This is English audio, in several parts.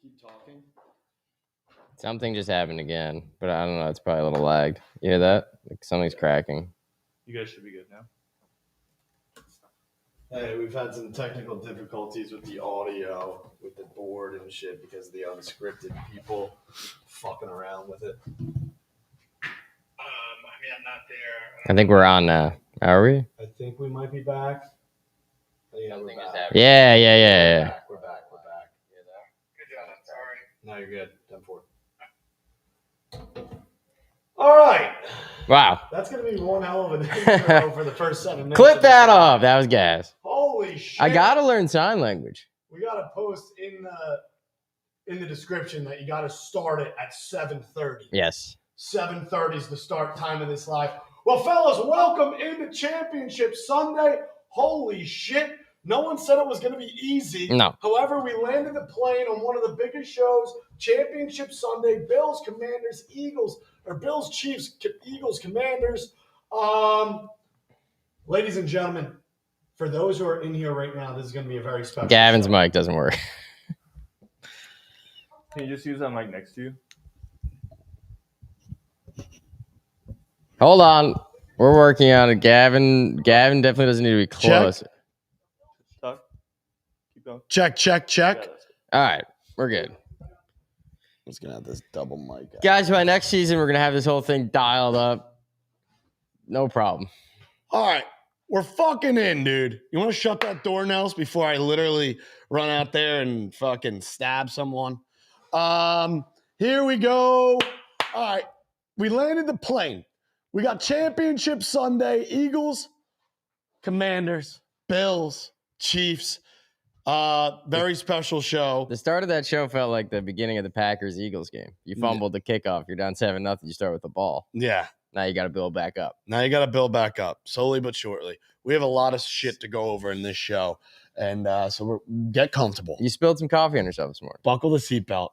Keep talking. Something just happened again, but I don't know. It's probably a little lagged. You hear that? Like something's cracking. You guys should be good now. Hey, we've had some technical difficulties with the audio, with the board and shit because of the unscripted people fucking around with it. I mean, I'm not there. I think we're on now. Are we? I think we might be back. Yeah, we're back. Yeah. We're back. Good job. I'm sorry. No, you're good. 10-4. All right. Wow. That's going to be one hell of an intro for the first 7 minutes. Clip that off. That was gas. Holy shit. I got to learn sign language. We got to post in the description that you got to start it at 7:30. Yes. 7:30 is the start time of this live. Well, fellas, welcome into Championship Sunday. Holy shit. No one said it was going to be easy. No. However, we landed the plane on one of the biggest shows, Championship Sunday, Bills, Commanders, Eagles, or Bills, Chiefs, Eagles, Commanders. Ladies and gentlemen, for those who are in here right now, this is going to be a very special Gavin's show. mic doesn't work. Can you just use that mic next to you? Hold on. We're working on it. Gavin definitely doesn't need to be close. Talk. Keep going. Check. Yeah, that's good. All right. We're good. I'm just going to have this double mic. Guys, by next season, we're going to have this whole thing dialed up. No problem. All right. We're fucking in, dude. You want to shut that door, Nels, before I literally run out there and fucking stab someone? Here we go. All right. We landed the plane. We got Championship Sunday, Eagles, Commanders, Bills, Chiefs. Very special show. The start of that show felt like the beginning of the Packers-Eagles game. You fumbled the kickoff. You're down 7-0. You start with the ball. Yeah. Now you got to build back up. Now you got to build back up, slowly but surely. We have a lot of shit to go over in this show. And so get comfortable. You spilled some coffee on yourself this morning. Buckle the seatbelt.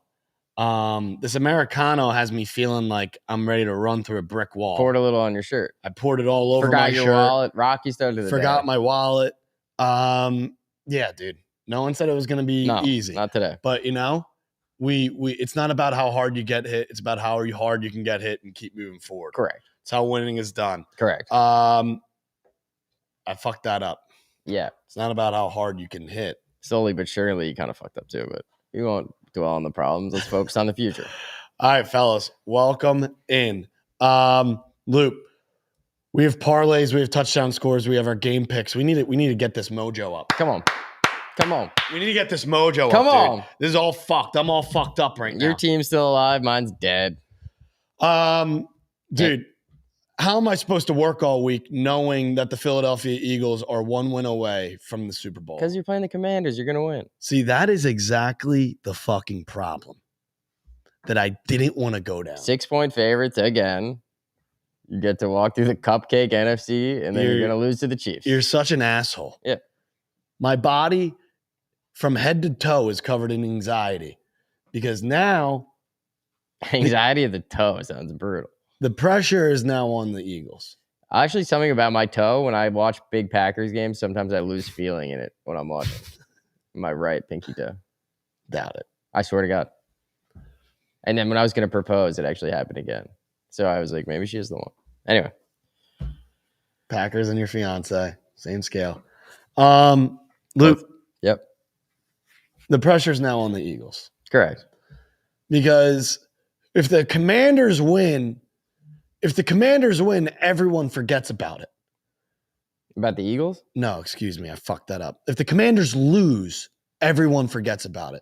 This Americano has me feeling like I'm ready to run through a brick wall. Poured a little on your shirt. I poured it all over Forgot my your shirt. wallet. Rocky started the Forgot day. my wallet. Yeah, dude. No one said it was going to be easy. Not today. But, you know, we it's not about how hard you get hit. It's about how hard you can get hit and keep moving forward. Correct. It's how winning is done. Correct. I fucked that up. Yeah. It's not about how hard you can hit. Slowly but surely, you kind of fucked up too, but we won't dwell on the problems. Let's focus on the future. All right, fellas, welcome in. Loop, we have parlays, we have touchdown scores, we have our game picks. We need to get this mojo up. Come on. We need to get this mojo Come up, on. dude. This is all fucked. I'm all fucked up right now. Your team's still alive. Mine's dead. Dude, how am I supposed to work all week knowing that the Philadelphia Eagles are 1 win away from the Super Bowl? Because you're playing the Commanders. You're going to win. See, that is exactly the fucking problem that I didn't want to go down. 6-point favorites again. You get to walk through the cupcake NFC, and then you're going to lose to the Chiefs. You're such an asshole. Yeah. My body from head to toe is covered in anxiety because now Anxiety of the toe sounds brutal. the pressure is now on the Eagles. Actually, something about my toe, when I watch big Packers games, sometimes I lose feeling in it when I'm watching. My right pinky toe. Doubt it. I swear to God. And then when I was going to propose, it actually happened again. So I was like, maybe she is the one. Anyway. Packers and your fiance, same scale. Luke. Yep. The pressure's now on the Eagles. Correct. Because if the Commanders win, everyone forgets about it. About the Eagles? No, excuse me. I fucked that up. If the Commanders lose, everyone forgets about it.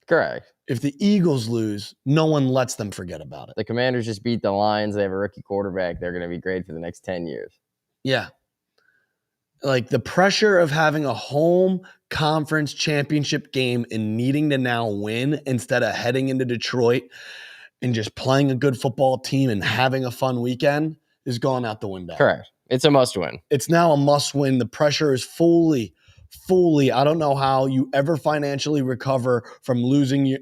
Correct. If the Eagles lose, no one lets them forget about it. The Commanders just beat the Lions. They have a rookie quarterback. They're going to be great for the next 10 years. Yeah. Like the pressure of having a home conference championship game and needing to now win instead of heading into Detroit and just playing a good football team and having a fun weekend is going out the window. Correct. It's a must win. It's now a must win. The pressure is fully, I don't know how you ever financially recover from losing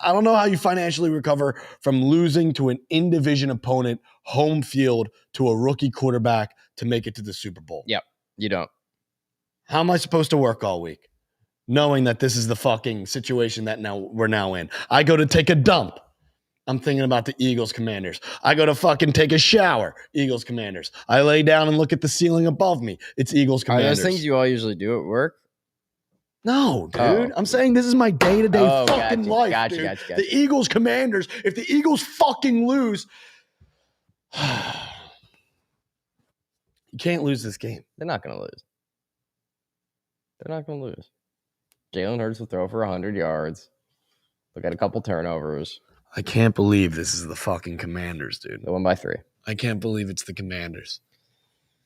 I don't know how you financially recover from losing to an in-division opponent, home field, to a rookie quarterback to make it to the Super Bowl. Yep, you don't. How am I supposed to work all week knowing that this is the fucking situation that we're now in? I go to take a dump. I'm thinking about the Eagles Commanders. I go to fucking take a shower. Eagles Commanders. I lay down and look at the ceiling above me. It's Eagles Are Commanders. those things you all usually do at work? No, dude. Oh. I'm saying this is my day-to-day fucking life, Gotcha, dude. gotcha. The Eagles Commanders, if the Eagles fucking lose, you can't lose this game. They're not going to lose. They're not going to lose. Jalen Hurts will throw for 100 yards. They'll get a couple turnovers. I can't believe this is the fucking Commanders, dude. They won by 3. I can't believe it's the Commanders.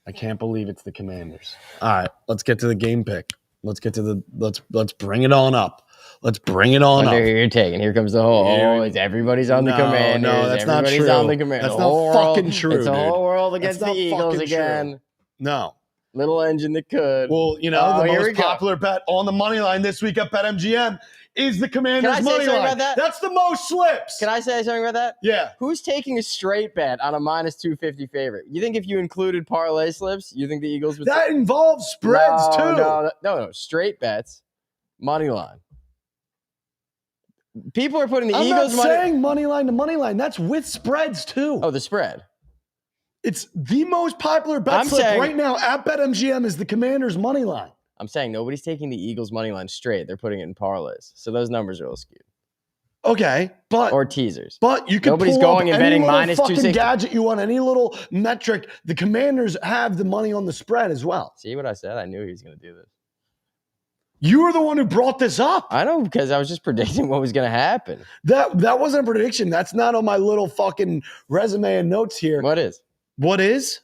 I can't believe it's the Commanders. All right, let's get to the game pick. Let's get to the let's bring it on up. Let's bring it on up. Who you're taking. Here comes the whole. It's everybody's on the Commanders. No, that's not Everybody's true. on the Commanders. That's not fucking true, It's a dude. whole world against That's the not Eagles fucking again. true. No. Little engine that could. Well, you know, the here we most go. popular bet on the money line this week at BetMGM is the Commanders Can I say money something line. about that? That's the most slips. Can I say something about that? Yeah. Who's taking a straight bet on a minus 250 favorite? You think if you included parlay slips, you think the Eagles would? That involves spreads too. No. Straight bets, money line. People are putting the I'm Eagles not money. saying money line to money line. That's with spreads too. Oh, the spread. It's the most popular bet I'm slip saying- right now at BetMGM is the Commanders money line. I'm saying nobody's taking the Eagles money line straight. They're putting it in parlays, so those numbers are a little skewed. Okay, but Or teasers. But you can Nobody's pull going up and any betting little minus fucking 260. gadget you want, any little metric. The Commanders have the money on the spread as well. See what I said? I knew he was going to do this. You were the one who brought this up. I know, because I was just predicting what was going to happen. That wasn't a prediction. That's not on my little fucking resume and notes here. What is? What is?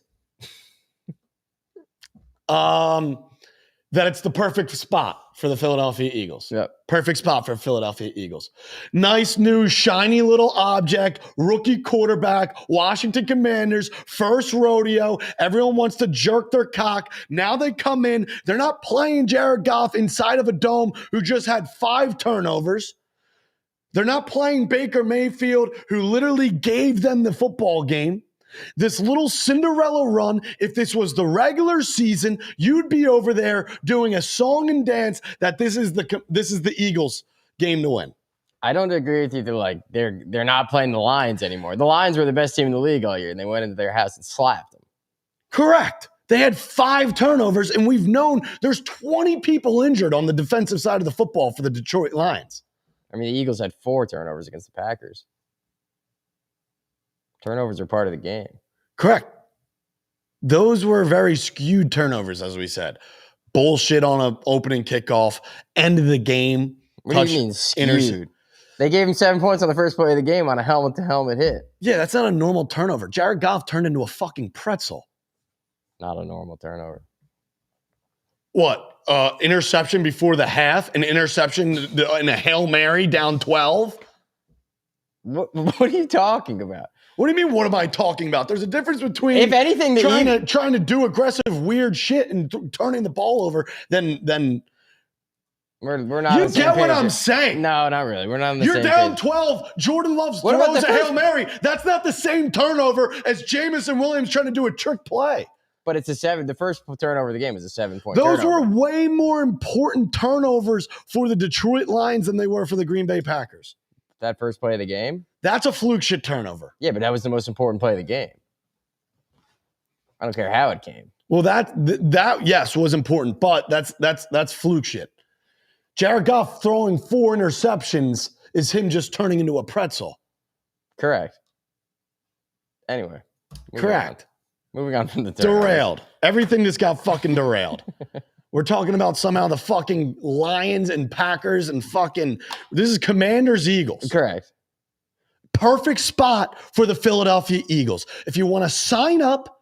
That it's the perfect spot for the Philadelphia Eagles. Yep. Perfect spot for Philadelphia Eagles. Nice new shiny little object, rookie quarterback, Washington Commanders, first rodeo. Everyone wants to jerk their cock. Now they come in. They're not playing Jared Goff inside of a dome who just had 5 turnovers. They're not playing Baker Mayfield, who literally gave them the football game. This little Cinderella run, if this was the regular season, you'd be over there doing a song and dance that this is the Eagles game to win. I don't agree with you. They're not playing the Lions anymore. The Lions were the best team in the league all year, and they went into their house and slapped them. Correct. They had 5 turnovers, and we've known there's 20 people injured on the defensive side of the football for the Detroit Lions. I mean, the Eagles had 4 turnovers against the Packers. Turnovers are part of the game. Correct. Those were very skewed turnovers, as we said. Bullshit on an opening kickoff, end of the game. What do you mean skewed? They gave him 7 points on the first play of the game on a helmet-to-helmet hit. Yeah, that's not a normal turnover. Jared Goff turned into a fucking pretzel. Not a normal turnover. What? Interception before the half? An interception in a Hail Mary down 12? What are you talking about? What do you mean, what am I talking about? There's a difference between If anything, trying to do aggressive, weird shit and turning the ball over than we're not. you get what I'm saying. No, not really. We're not on the You're same down page. 12. Jordan Love's What about throws the a first- Hail Mary. That's not the same turnover as Jamison Williams trying to do a trick play. But it's a 7. The first turnover of the game was a 7-point Those turnover. were way more important turnovers for the Detroit Lions than they were for the Green Bay Packers. That first play of the game? That's a fluke shit turnover. Yeah, but that was the most important play of the game. I don't care how it came. Well, that yes was important, but that's fluke shit. Jared Goff throwing 4 interceptions is him just turning into a pretzel. Correct. Anyway. Correct. Moving on from the turnovers. Derailed. Everything just got fucking derailed. We're talking about somehow the fucking Lions and Packers and fucking this is Commanders Eagles. Correct. Perfect spot for the Philadelphia Eagles. If you want to sign up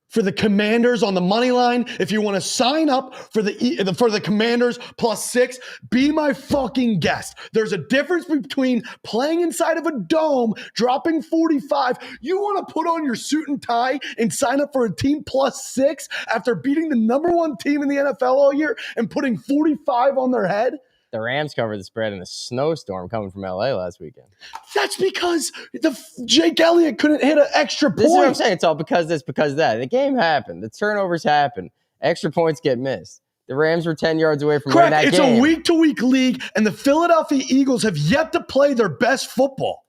for the Commanders on the money line, if you want to sign up for the Commanders +6, be my fucking guest. There's a difference between playing inside of a dome, dropping 45. You want to put on your suit and tie and sign up for a team +6 after beating the #1 team in the NFL all year and putting 45 on their head? The Rams covered the spread in a snowstorm coming from LA last weekend. That's because Jake Elliott couldn't hit an extra point. This is what I'm saying. It's all because this, because that. The game happened. The turnovers happened. Extra points get missed. The Rams were 10 yards away from winning that Correct. It's game. a week-to-week league, and the Philadelphia Eagles have yet to play their best football.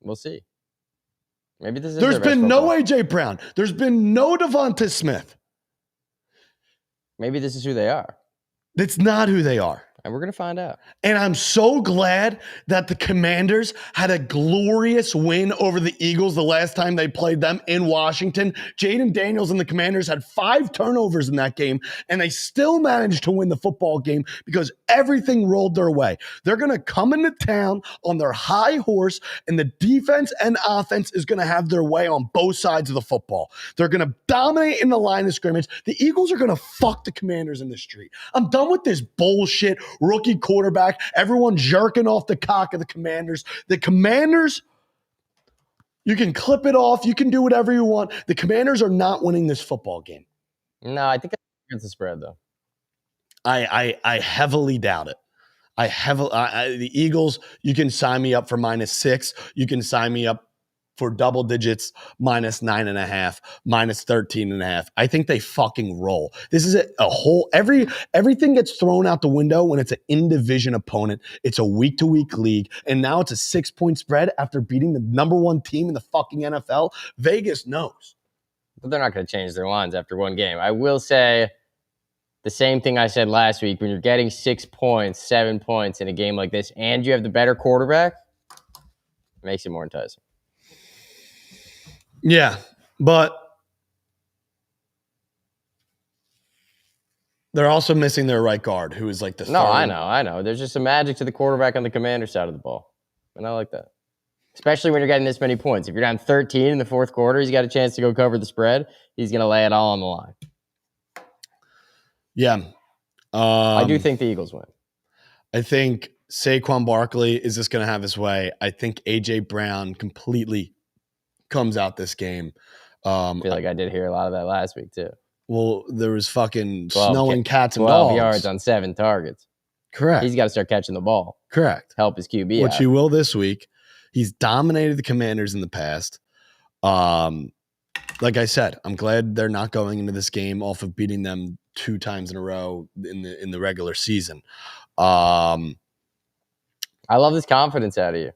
We'll see. Maybe this is There's their best been no football. A.J. Brown. There's been no Devonta Smith. Maybe this is who they are. That's not who they are. And we're going to find out. And I'm so glad that the Commanders had a glorious win over the Eagles the last time they played them in Washington. Jaden Daniels and the Commanders had 5 turnovers in that game, and they still managed to win the football game because everything rolled their way. They're going to come into town on their high horse, and the defense and offense is going to have their way on both sides of the football. They're going to dominate in the line of scrimmage. The Eagles are going to fuck the Commanders in the street. I'm done with this bullshit rookie quarterback, everyone jerking off the cock of the Commanders. The Commanders, you can clip it off. You can do whatever you want. The Commanders are not winning this football game. No, I think it's the spread, though. I heavily doubt it. The Eagles, you can sign me up for -6. You can sign me up for double digits, -9.5, -13.5. I think they fucking roll. This is a whole, everything gets thrown out the window when it's an in-division opponent. It's a week-to-week league, and now it's a 6-point spread after beating the number 1 team in the fucking NFL. Vegas knows. But they're not going to change their lines after one game. I will say the same thing I said last week. When you're getting 6 points, 7 points in a game like this, and you have the better quarterback, it makes it more enticing. Yeah, but they're also missing their right guard, who is like the No, third. I know. There's just some magic to the quarterback on the Commander side of the ball. And I like that. Especially when you're getting this many points. If you're down 13 in the fourth quarter, he's got a chance to go cover the spread. He's going to lay it all on the line. Yeah. I do think the Eagles win. I think Saquon Barkley is just going to have his way. I think A.J. Brown completely comes out this game. I feel like I did hear a lot of that last week, too. Well, there was fucking 12 snowing cats and 12 dogs. yards on 7 targets. Correct. He's got to start catching the ball. Correct. Help his QB Which out. he will this week. He's dominated the Commanders in the past. Like I said, I'm glad they're not going into this game off of beating them 2 times in a row in the regular season. I love this confidence out of you.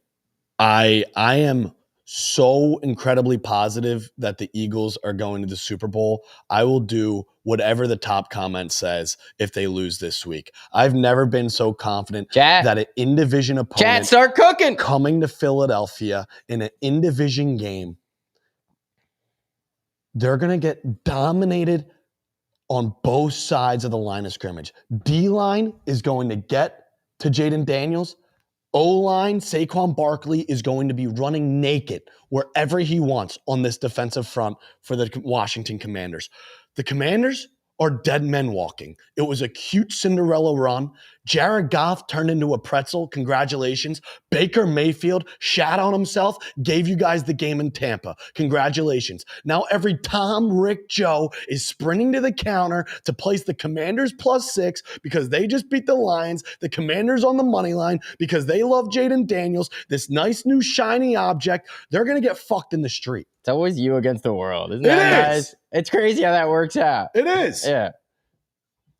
I am so incredibly positive that the Eagles are going to the Super Bowl. I will do whatever the top comment says if they lose this week. I've never been so confident that an in-division opponent start cooking. coming to Philadelphia in an in-division game, they're going to get dominated on both sides of the line of scrimmage. D-line is going to get to Jaden Daniels. O-line, Saquon Barkley is going to be running naked wherever he wants on this defensive front for the Washington Commanders. The Commanders are dead men walking. It was a cute Cinderella run. Jared Goff turned into a pretzel. Congratulations. Baker Mayfield shat on himself, gave you guys the game in Tampa. Congratulations. Now every Tom, Rick, Joe is sprinting to the counter to place the Commanders +6 because they just beat the Lions. The Commanders on the money line because they love Jaden Daniels, this nice new shiny object. They're going to get fucked in the street. It's always you against the world. Isn't that nice? It's crazy how that works out. It is. Yeah.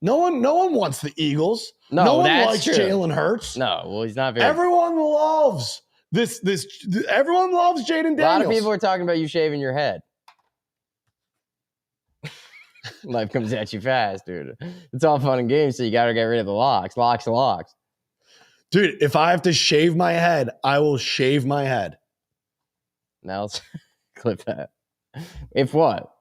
No one wants the Eagles. No, one that's likes true. Jalen Hurts. No, well, he's not very. Everyone loves this. Everyone loves Jaden Daniels. A lot of people are talking about you shaving your head. Life comes at you fast, dude. It's all fun and games, so you got to get rid of the locks. Locks. Dude, if I have to shave my head, I will shave my head. Now let's clip that. If what?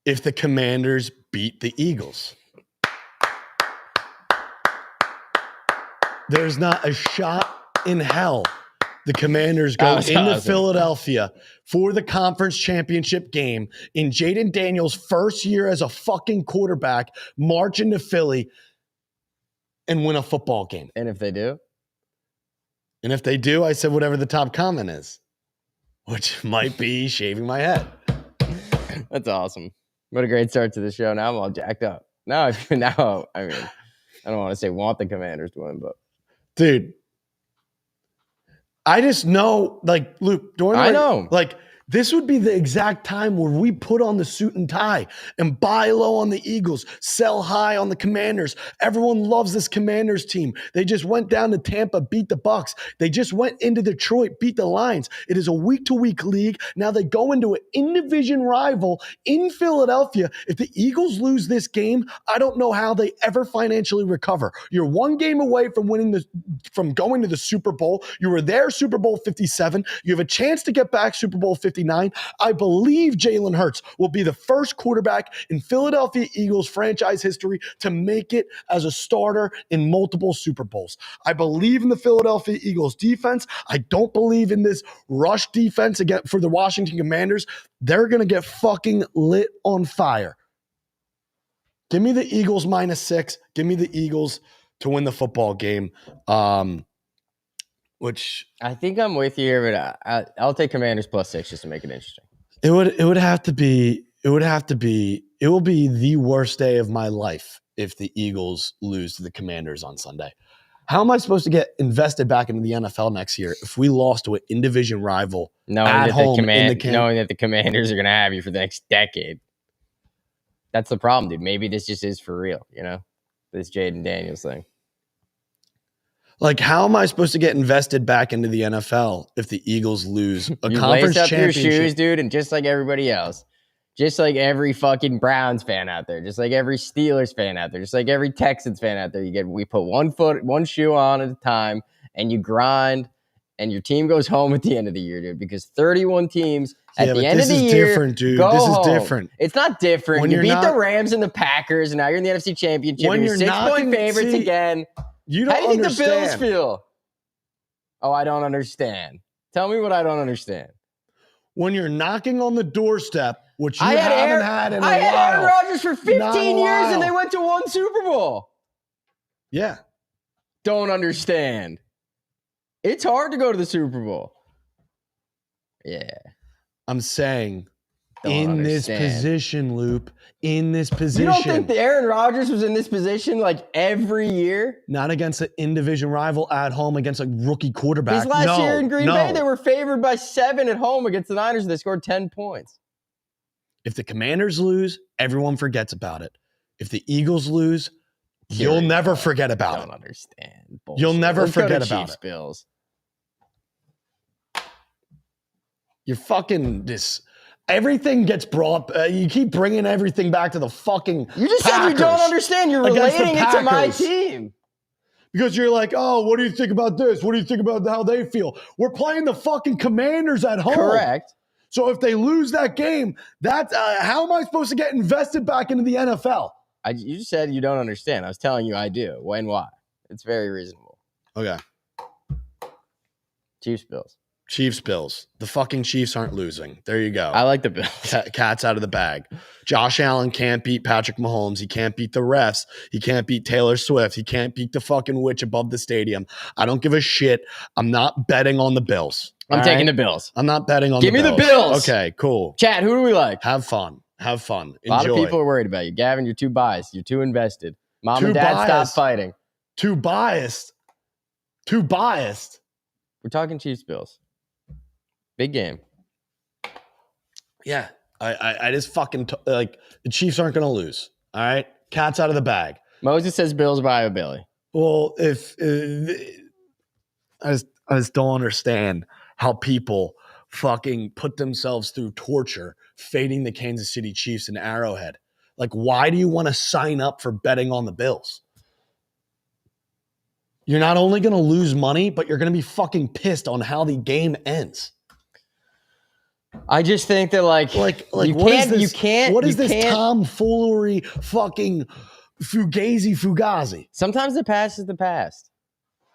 If the Commanders beat the Eagles. There's not a shot in hell the Commanders go into awesome. Philadelphia for the conference championship game in Jaden Daniels' first year as a fucking quarterback, march into Philly and win a football game. And if they do? And if they do, I said whatever the top comment is, which might be shaving my head. That's awesome. What a great start to the show. Now I'm all jacked up. I mean, I don't want to say want the Commanders to win, but Dude, I just know, like, Luke, I know. like, this would be the exact time where we put on the suit and tie and buy low on the Eagles, sell high on the Commanders. Everyone loves this Commanders team. They just went down to Tampa, beat the Bucks. They just went into Detroit, beat the Lions. It is a week-to-week league. Now they go into an in-division rival in Philadelphia. If the Eagles lose this game, I don't know how they ever financially recover. You're one game away from from going to the Super Bowl. You were there Super Bowl 57. You have a chance to get back Super Bowl 59. I believe Jalen Hurts will be the first quarterback in Philadelphia Eagles franchise history to make it as a starter in multiple Super Bowls. I believe in the Philadelphia Eagles defense. I don't believe in this rush defense again for the Washington Commanders. They're going to get fucking lit on fire. Give me the Eagles -6. Give me the Eagles to win the football game. Which I think I'm with you here, but I'll take Commanders +6 just to make it interesting. it will be the worst day of my life if the Eagles lose to the Commanders on Sunday. How am I supposed to get invested back into the NFL next year if we lost to an in-division rival Knowing at that home knowing that the Commanders are going to have you for the next decade? That's the problem, dude. Maybe this just is for real, this Jaden Daniels thing. Like, how am I supposed to get invested back into the NFL if the Eagles lose a You conference lace up your championship? shoes, dude, and just like everybody else, just like every fucking Browns fan out there, just like every Steelers fan out there, just like every Texans fan out there, we put one shoe on at a time, and you grind, and your team goes home at the end of the year, dude, because 31 teams at the end of the year. This is different, dude. Go This is home. different. It's not different. When you you're beat not- the Rams and the Packers, and now you're in the NFC Championship. When And you're you're 6-point knocking- favorites see, again. You don't How do you think understand. the Bills feel? Oh, I don't understand. Tell me what I don't understand. When you're knocking on the doorstep, which you I had haven't had in a I had while. Aaron Rodgers for 15 Not a years, and while. they went to one Super Bowl. Yeah. Don't understand. It's hard to go to the Super Bowl. Yeah. I'm saying Don't in this understand. position, Loop, in this position. You don't think that Aaron Rodgers was in this position like every year? Not against an in-division rival at home against a rookie quarterback. His last year in Green no. Bay, they were favored by 7 at home against the Niners, and they scored 10 points. If the Commanders lose, everyone forgets about it. If the Eagles lose, Here you'll we never go. forget I about don't it. understand. You'll Bullshit. never Let's go to forget about Chiefs, it. Bills. You're fucking this. Everything gets brought. You keep bringing everything back to the fucking. You just said you don't Packers. understand. You're Against the relating it to my Packers. team. Because you're like, oh, what do you think about this? What do you think about how they feel? We're playing the fucking Commanders at home. Correct. So if they lose that game, that's how am I supposed to get invested back into the NFL? You just said you don't understand. I was telling you I do. When, why? It's very reasonable. Okay. Chiefs, Bills. Chiefs, Bills. The fucking Chiefs aren't losing. There you go. I like the Bills. Cat's out of the bag. Josh Allen can't beat Patrick Mahomes. He can't beat the refs. He can't beat Taylor Swift. He can't beat the fucking witch above the stadium. I don't give a shit. I'm not betting on the Bills. I'm taking the Bills. I'm not betting on Give the me Bills. the Bills. Okay, cool. Chat, who do we like? Have fun. Have fun. A lot Enjoy. of people are worried about you. Gavin, you're too biased. You're too invested. Mom Too and dad, biased. stop fighting. Too biased. Too biased. We're talking Chiefs, Bills. Big game. Yeah. I just fucking like the Chiefs aren't going to lose. All right. Cat's out of the bag. Moses says Bills by a Billy. Well, if I just don't understand how people fucking put themselves through torture fading the Kansas City Chiefs in Arrowhead. Like, why do you want to sign up for betting on the Bills? You're not only going to lose money, but you're going to be fucking pissed on how the game ends. I just think that like You what is this tomfoolery fucking fugazi? Sometimes the past is the past.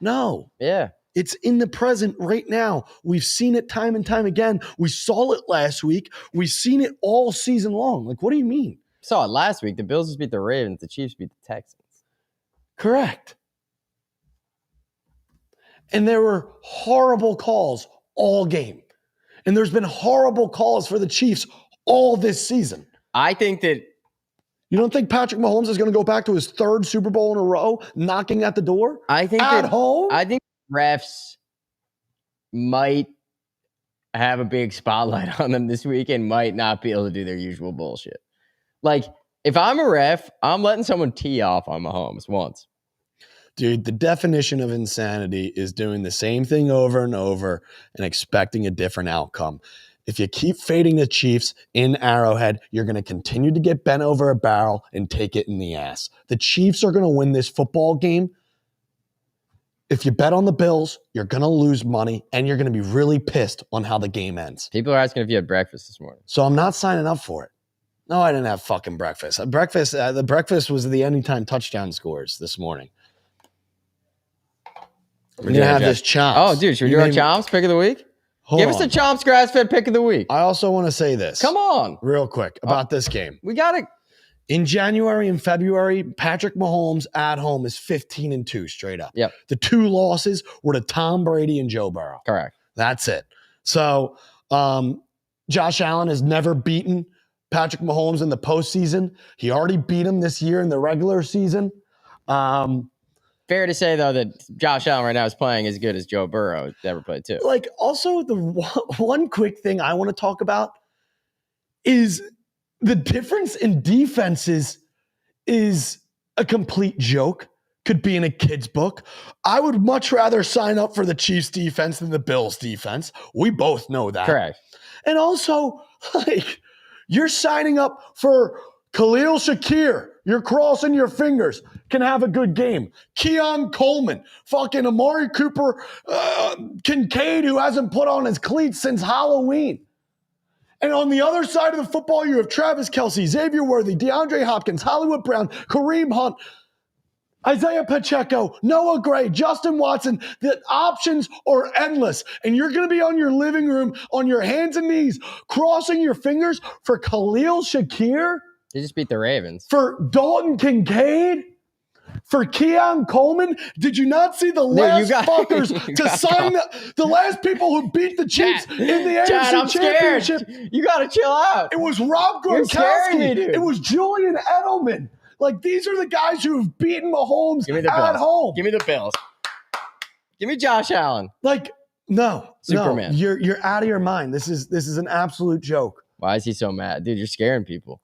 No. Yeah. It's in the present right now. We've seen it time and time again. We saw it last week. We've seen it all season long. Like, what do you mean? Saw it last week. The Bills just beat the Ravens. The Chiefs beat the Texans. Correct. And there were horrible calls all game. And there's been horrible calls for the Chiefs all this season. I think that You don't think Patrick Mahomes is going to go back to his third Super Bowl in a row, knocking at the door I think at home? I think refs might have a big spotlight on them this week and might not be able to do their usual bullshit. Like, if I'm a ref, I'm letting someone tee off on Mahomes once. Dude, the definition of insanity is doing the same thing over and over and expecting a different outcome. If you keep fading the Chiefs in Arrowhead, you're going to continue to get bent over a barrel and take it in the ass. The Chiefs are going to win this football game. If you bet on the Bills, you're going to lose money, and you're going to be really pissed on how the game ends. People are asking if you had breakfast this morning. So I'm not signing up for it. No, I didn't have fucking breakfast. The breakfast was the anytime touchdown scores this morning. We're going to have this Chomps. Oh, dude, should we do our Chomps pick of the week? Give us the Chomps Grassfed pick of the week. I also want to say this. Come on. Real quick about this game. We got it. In January and February, Patrick Mahomes at home is 15-2 straight up. Yep. The two losses were to Tom Brady and Joe Burrow. Correct. That's it. So Josh Allen has never beaten Patrick Mahomes in the postseason. He already beat him this year in the regular season. Fair to say, though, that Josh Allen right now is playing as good as Joe Burrow ever played, too. Like, also, the one quick thing I want to talk about is the difference in defenses is a complete joke. Could be in a kid's book. I would much rather sign up for the Chiefs defense than the Bills defense. We both know that. Correct. And also, like, you're signing up for Khalil Shakir. You're crossing your fingers. Can have a good game. Keon Coleman. Fucking Amari Cooper. Kincaid, who hasn't put on his cleats since Halloween. And on the other side of the football, you have Travis Kelce, Xavier Worthy, DeAndre Hopkins, Hollywood Brown, Kareem Hunt, Isaiah Pacheco, Noah Gray, Justin Watson. The options are endless. And you're going to be on your living room, on your hands and knees, crossing your fingers for Khalil Shakir? They just beat the Ravens. For Dalton Kincaid? For Keon Coleman? Did you not see the last fuckers to sign the last people who beat the Chiefs in the AFC Championship? You got to chill out. It was Rob Gronkowski. It was Julian Edelman. Like, these are the guys who have beaten Mahomes at home. Give me the Bills. Give me Josh Allen. Like, no. Superman. No, you're out of your mind. This is an absolute joke. Why is he so mad? Dude, you're scaring people.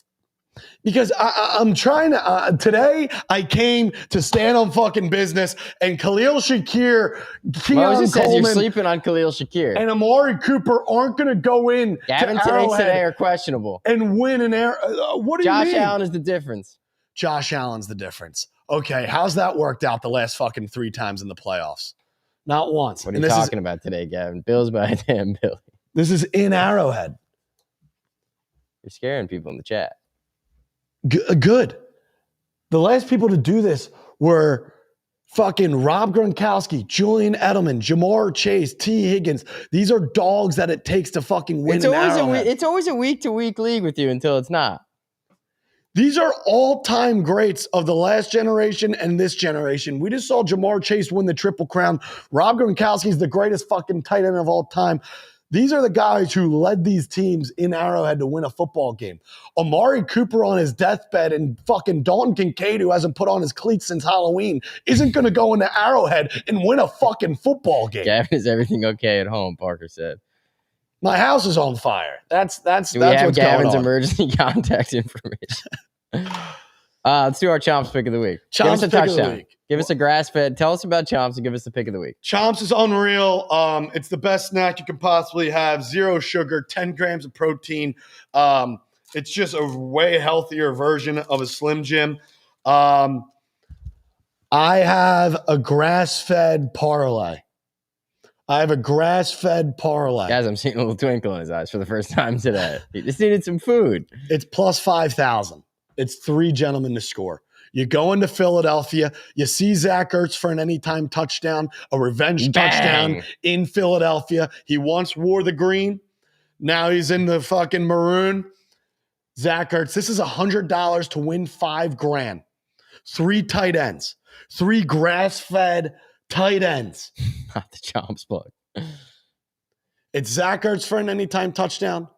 Because I'm trying to, today I came to stand on fucking business, and Khalil Shakir, Keon says you're Coleman, sleeping on Khalil Shakir. and Amari Cooper aren't going to go in Gavin today are questionable. And win an air. What do you mean? Josh Allen is the difference. Josh Allen's the difference. Okay, how's that worked out the last fucking 3 times in the playoffs? Not once. What are you talking about today, Gavin? Bills by a damn Billy. This is in Arrowhead. You're scaring people in the chat. Good. The last people to do this were fucking Rob Gronkowski, Julian Edelman, Jamar Chase, T. Higgins. These are dogs that it takes to fucking win an Arrowhead. It's always a week-to-week league with you until it's not. These are all-time greats of the last generation and this generation. We just saw Jamar Chase win the Triple Crown. Rob Gronkowski is the greatest fucking tight end of all time. These are the guys who led these teams in Arrowhead to win a football game. Amari Cooper on his deathbed and fucking Dalton Kincaid, who hasn't put on his cleats since Halloween, isn't going to go into Arrowhead and win a fucking football game. Gavin, is everything okay at home? Parker said. My house is on fire. That's Do we what's have Gavin's going on. emergency contact information? Let's do our Chomps pick of the week. Chomps give us a pick of the touchdown. week. Give us a grass-fed. Tell us about Chomps and give us the pick of the week. Chomps is unreal. It's the best snack you can possibly have. 0 sugar, 10 grams of protein. It's just a way healthier version of a Slim Jim. I have a grass-fed parlay. Guys, I'm seeing a little twinkle in his eyes for the first time today. He just needed some food. It's plus 5,000. It's 3 gentlemen to score. You go into Philadelphia. You see Zach Ertz for an anytime touchdown, a revenge touchdown in Philadelphia. He once wore the green. Now he's in the fucking maroon. Zach Ertz, this is $100 to win $5,000. 3 tight ends. 3 grass-fed tight ends. Not the Chomps plug. It's Zach Ertz for an anytime touchdown.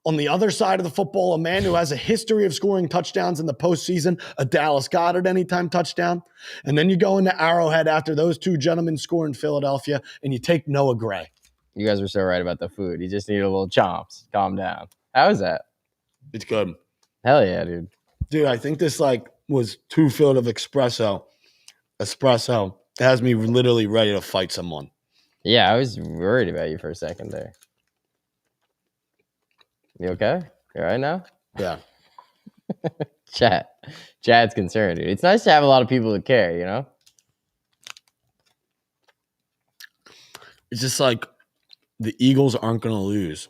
On the other side of the football, a man who has a history of scoring touchdowns in the postseason, a Dallas Goedert anytime touchdown. And then you go into Arrowhead after those two gentlemen score in Philadelphia, and you take Noah Gray. You guys were so right about the food. You just need a little chomps. Calm down. How is that? It's good. Hell yeah, dude. Dude, I think this was too filled of espresso. It has me literally ready to fight someone. Yeah, I was worried about you for a second there. You okay? You all right now? Yeah. Chad's concerned, dude. It's nice to have a lot of people that care, you know? It's just like the Eagles aren't going to lose.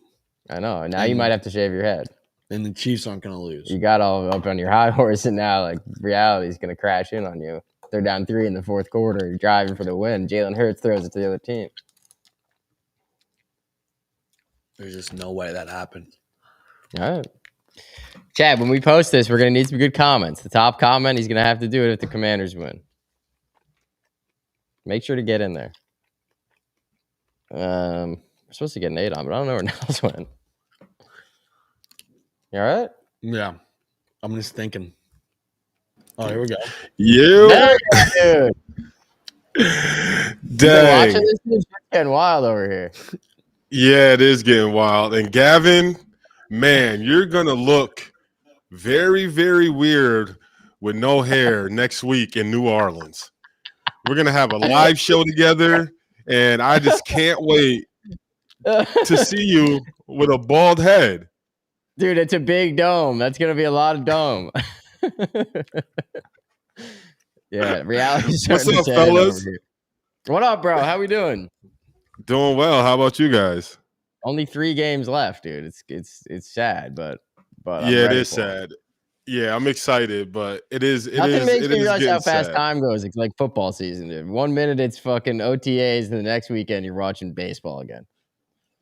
I know. Now you might have to shave your head. And the Chiefs aren't going to lose. You got all up on your high horse, and now like reality's going to crash in on you. They're down 3 in the fourth quarter. You're driving for the win. Jalen Hurts throws it to the other team. There's just no way that happened. All right. Chad, when we post this, we're going to need some good comments. The top comment, he's going to have to do it if the Commanders win. Make sure to get in there. We're supposed to get Nate on, but I don't know where Nels went. You all right? Yeah. I'm just thinking. Oh, here we go. Yeah. Dude. Dang. Watching this, it's getting wild over here. Yeah, it is getting wild. And Gavin, man, you're going to look very, very weird with no hair next week in New Orleans. We're going to have a live show together, and I just can't wait to see you with a bald head. Dude, it's a big dome. That's going to be a lot of dome. Yeah, reality. What's up, fellas? What up, bro? How we doing? Doing well. How about you guys? Only 3 games left, dude. It's sad, but I'm yeah, it ready is for sad. Yeah, I'm excited, but Nothing makes me realize how fast time goes. It's like football season, dude. 1 minute it's fucking OTAs, and the next weekend you're watching baseball again.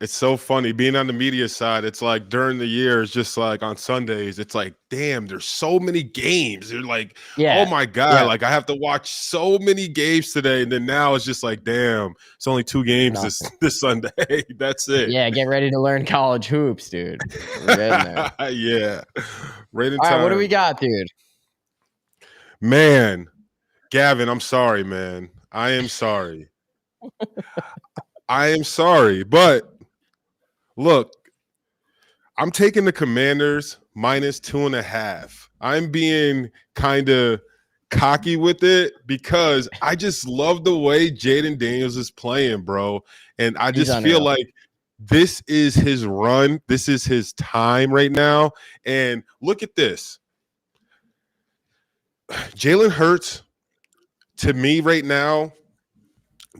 It's so funny being on the media side. It's like during the year, it's just like on Sundays, it's like, damn, there's so many games. They're like, Yeah. oh my God, like I have to watch so many games today. And then now it's just like, damn, it's only 2 games this Sunday. That's it. Yeah, get ready to learn college hoops, dude. We're getting there. Yeah. Right in All time. right, what do we got, dude? Man, Gavin, I'm sorry, man. I am sorry. I am sorry, but look, I'm taking the Commanders -2.5. I'm being kind of cocky with it because I just love the way Jaden Daniels is playing, bro. And I just feel like this is his run. This is his time right now. And look at this. Jalen Hurts, to me right now,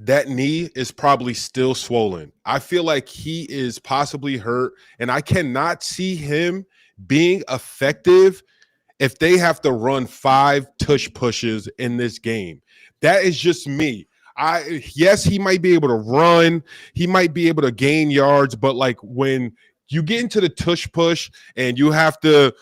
that knee is probably still swollen. I feel like he is possibly hurt, and I cannot see him being effective if they have to run 5 tush pushes in this game. That is just me. Yes, he might be able to run, he might be able to gain yards, but like when you get into the tush push and you have to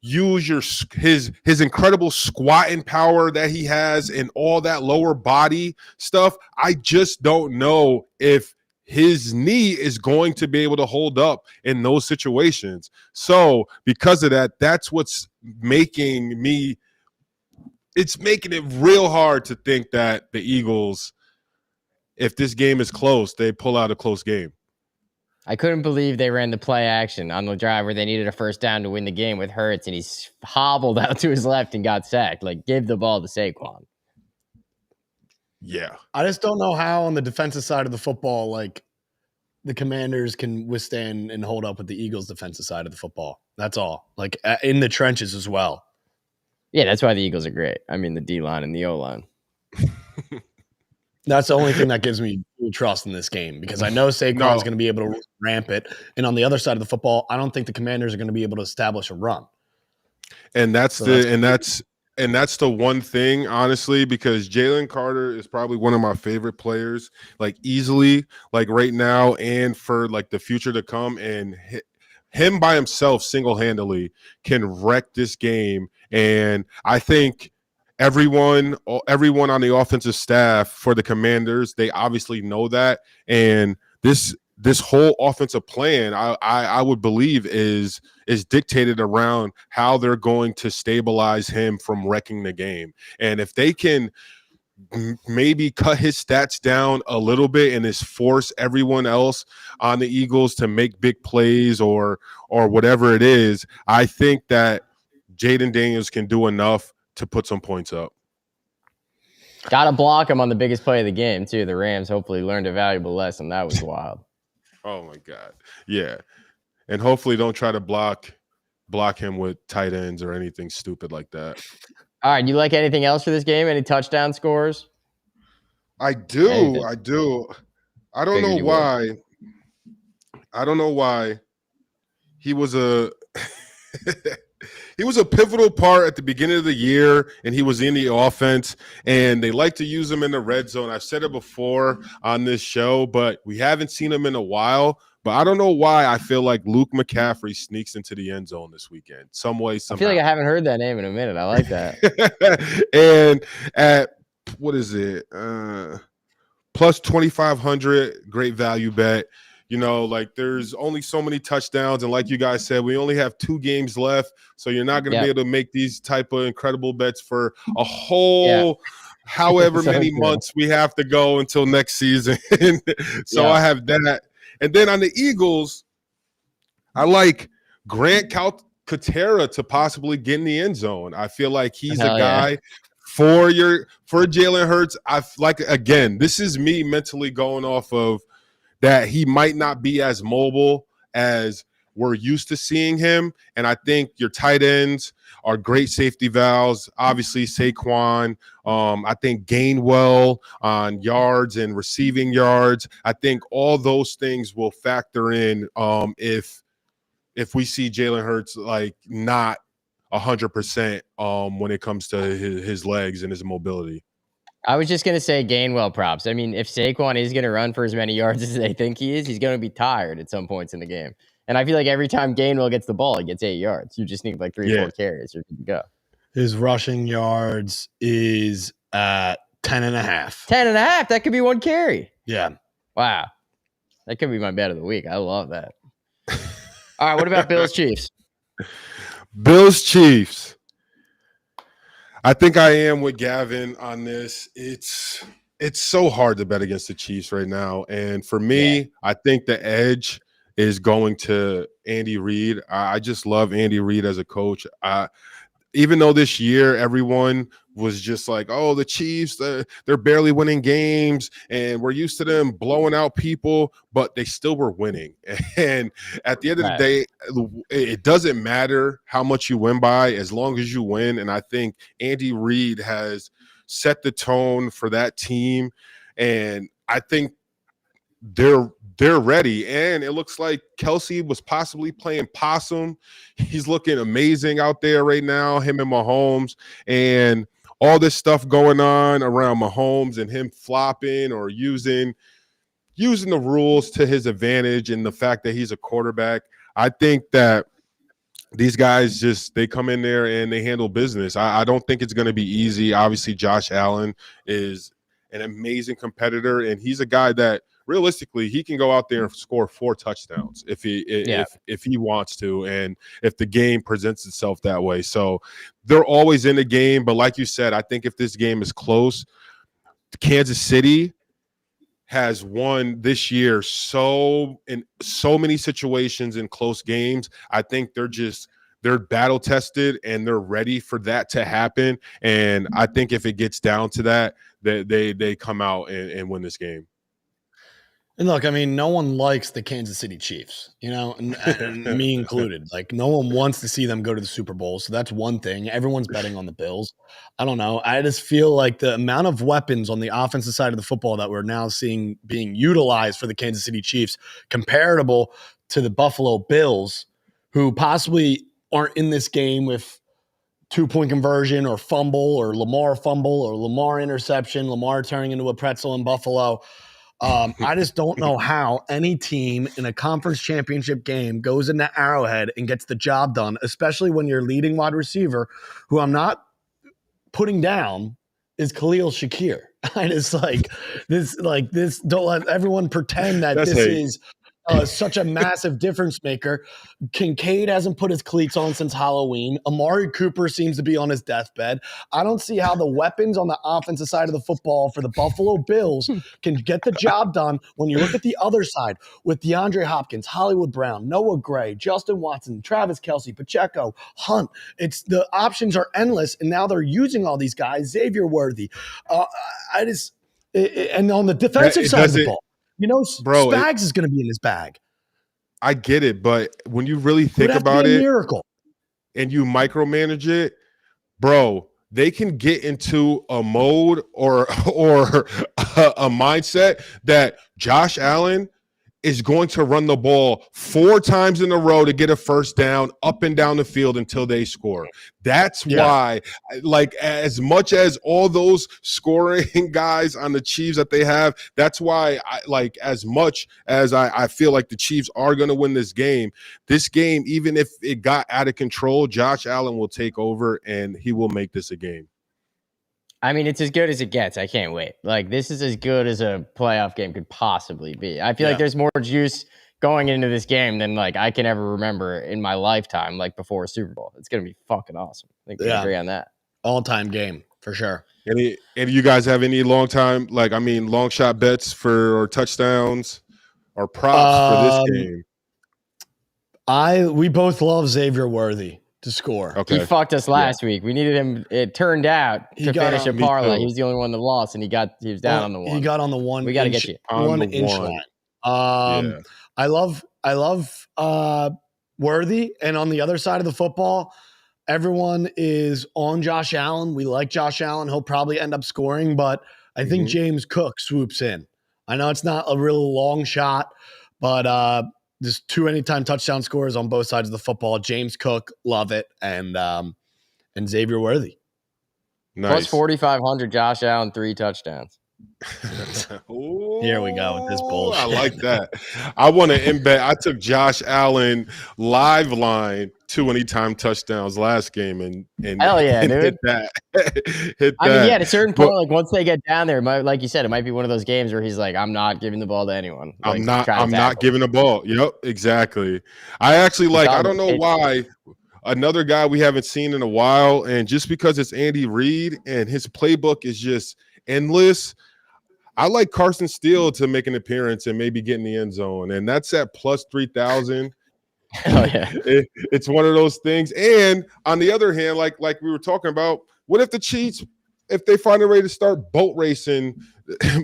use his incredible squatting power that he has and all that lower body stuff, I just don't know if his knee is going to be able to hold up in those situations. So because of that, that's what's making it real hard to think that the Eagles, if this game is close, they pull out a close game. I couldn't believe they ran the play action on the drive where they needed a first down to win the game with Hurts, and he's hobbled out to his left and got sacked. Like, give the ball to Saquon. Yeah. I just don't know how on the defensive side of the football, like the Commanders can withstand and hold up with the Eagles' defensive side of the football. That's all. Like in the trenches as well. Yeah, that's why the Eagles are great. I mean, the D-line and the O-line. That's the only thing that gives me trust in this game because I know Saquon's going to be able to ramp it. And on the other side of the football, I don't think the Commanders are going to be able to establish a run. And that's the one thing, honestly, because Jalen Carter is probably one of my favorite players, like easily, like right now and for like the future to come. And him by himself, single-handedly, can wreck this game. And I think everyone on the offensive staff for the Commanders, they obviously know that. And this this whole offensive plan, I would believe is dictated around how they're going to stabilize him from wrecking the game. And if they can maybe cut his stats down a little bit and just force everyone else on the Eagles to make big plays or whatever it is, I think that Jaden Daniels can do enough to put some points up. Got to block him on the biggest play of the game, too. The Rams hopefully learned a valuable lesson. That was wild. Oh, my God. Yeah. And hopefully don't try to block him with tight ends or anything stupid like that. All right. You like anything else for this game? Any touchdown scores? I do. Anything? I do. I don't Figured know you why. I don't know why he was a he was a pivotal part at the beginning of the year, and he was in the offense, and they like to use him in the red zone. I've said it before on this show, but we haven't seen him in a while. But I don't know why I feel like Luke McCaffrey sneaks into the end zone this weekend, some way, somehow. I feel like I haven't heard that name in a minute. I like that. And at, what is it? Plus 2,500, great value bet. You know, like there's only so many touchdowns. And like you guys said, we only have 2 games left. So you're not going to be able to make these type of incredible bets for a whole however many months we have to go until next season. So I have that. And then on the Eagles, I like Grant Calcaterra to possibly get in the end zone. I feel like he's a guy for Jalen Hurts. I like, again, this is me mentally going off of that he might not be as mobile as we're used to seeing him. And I think your tight ends are great safety valves. Obviously, Saquon. I think Gainwell on yards and receiving yards. I think all those things will factor in if we see Jalen Hurts like not 100% when it comes to his legs and his mobility. I was just going to say Gainwell props. I mean, if Saquon is going to run for as many yards as they think he is, he's going to be tired at some points in the game. And I feel like every time Gainwell gets the ball, he gets 8 yards. You just need like 3 or 4 carries. You're good to go. His rushing yards is at 10.5. 10.5? That could be 1 carry. Yeah. Wow. That could be my bet of the week. I love that. All right, what about Bills Chiefs? Bills Chiefs. I think I am with Gavin on this. It's so hard to bet against the Chiefs right now. And for me, I think the edge is going to Andy Reid. I just love Andy Reid as a coach. Even though this year everyone was just like, oh, the Chiefs, they're barely winning games and we're used to them blowing out people, but they still were winning. And at the end of the day, it doesn't matter how much you win by as long as you win. And I think Andy Reid has set the tone for that team. And I think they're ready. And it looks like Kelsey was possibly playing possum. He's looking amazing out there right now, him and Mahomes, and all this stuff going on around Mahomes and him flopping or using the rules to his advantage and the fact that he's a quarterback. I think that these guys they come in there and they handle business. I don't think it's going to be easy. Obviously, Josh Allen is an amazing competitor, and he's a guy that realistically he can go out there and score 4 touchdowns if he wants to, and if the game presents itself that way. So they're always in the game, but like you said, I think if this game is close, Kansas City has won this year in so many situations in close games. I think they're battle tested and they're ready for that to happen. And I think if it gets down to that, they come out and win this game. And look, I mean, no one likes the Kansas City Chiefs, you know, and me included. Like, no one wants to see them go to the Super Bowl. So that's one thing. Everyone's betting on the Bills. I don't know. I just feel like the amount of weapons on the offensive side of the football that we're now seeing being utilized for the Kansas City Chiefs, comparable to the Buffalo Bills, who possibly aren't in this game with 2-point conversion or fumble or Lamar interception, Lamar turning into a pretzel in Buffalo. I just don't know how any team in a conference championship game goes into Arrowhead and gets the job done, especially when your leading wide receiver, who I'm not putting down, is Khalil Shakir. I just like this. Don't let everyone pretend that this is such a massive difference maker. Kincaid hasn't put his cleats on since Halloween. Amari Cooper seems to be on his deathbed. I don't see how the weapons on the offensive side of the football for the Buffalo Bills can get the job done when you look at the other side with DeAndre Hopkins, Hollywood Brown, Noah Gray, Justin Watson, Travis Kelce, Pacheco, Hunt. It's the options are endless, and now they're using all these guys. Xavier Worthy. And on the defensive side of the ball, bro, Spags is going to be in his bag. I get it, but when you really think It about it, miracle. And you micromanage it, bro, they can get into a mode or a mindset that Josh Allen is going to run the ball 4 times in a row to get a first down up and down the field until they score. That's why, like, as much as all those scoring guys on the Chiefs that they have, that's why, as much as I feel like the Chiefs are going to win this game, even if it got out of control, Josh Allen will take over and he will make this a game. I mean, it's as good as it gets. I can't wait. Like, this is as good as a playoff game could possibly be. I feel like there's more juice going into this game than, like, I can ever remember in my lifetime, like, before a Super Bowl. It's going to be fucking awesome. I think we agree on that. All-time game, for sure. Any you guys have any long shot bets or touchdowns or props for this game? We both love Xavier Worthy to score. Okay. He fucked us last week. We needed him. It turned out to finish a parlay. He was the only one that lost, and he was down on the one. He got on the one. We got to get you on the inch line. I love Worthy, and on the other side of the football, everyone is on Josh Allen. We like Josh Allen. He'll probably end up scoring, but I think James Cook swoops in. I know it's not a real long shot, but there's 2 anytime touchdown scores on both sides of the football. James Cook, love it, and Xavier Worthy. Nice. Plus 4,500, Josh Allen, 3 touchdowns. Here we go with this bullshit. I like that. I want to embed. I took Josh Allen live line 2 anytime touchdowns last game, and hell yeah, dude. Hit that. I mean, at a certain point, like once they get down there, like you said, it might be one of those games where he's like, "I'm not giving the ball to anyone. Like, I'm not giving the ball." Yep, exactly. I actually I don't know why. Another guy we haven't seen in a while, and just because it's Andy Reid and his playbook is just endless. I like Carson Steele to make an appearance and maybe get in the end zone, and that's at plus 3,000. Oh yeah, it's one of those things. And on the other hand, like we were talking about, what if the Chiefs, if they find a way to start boat racing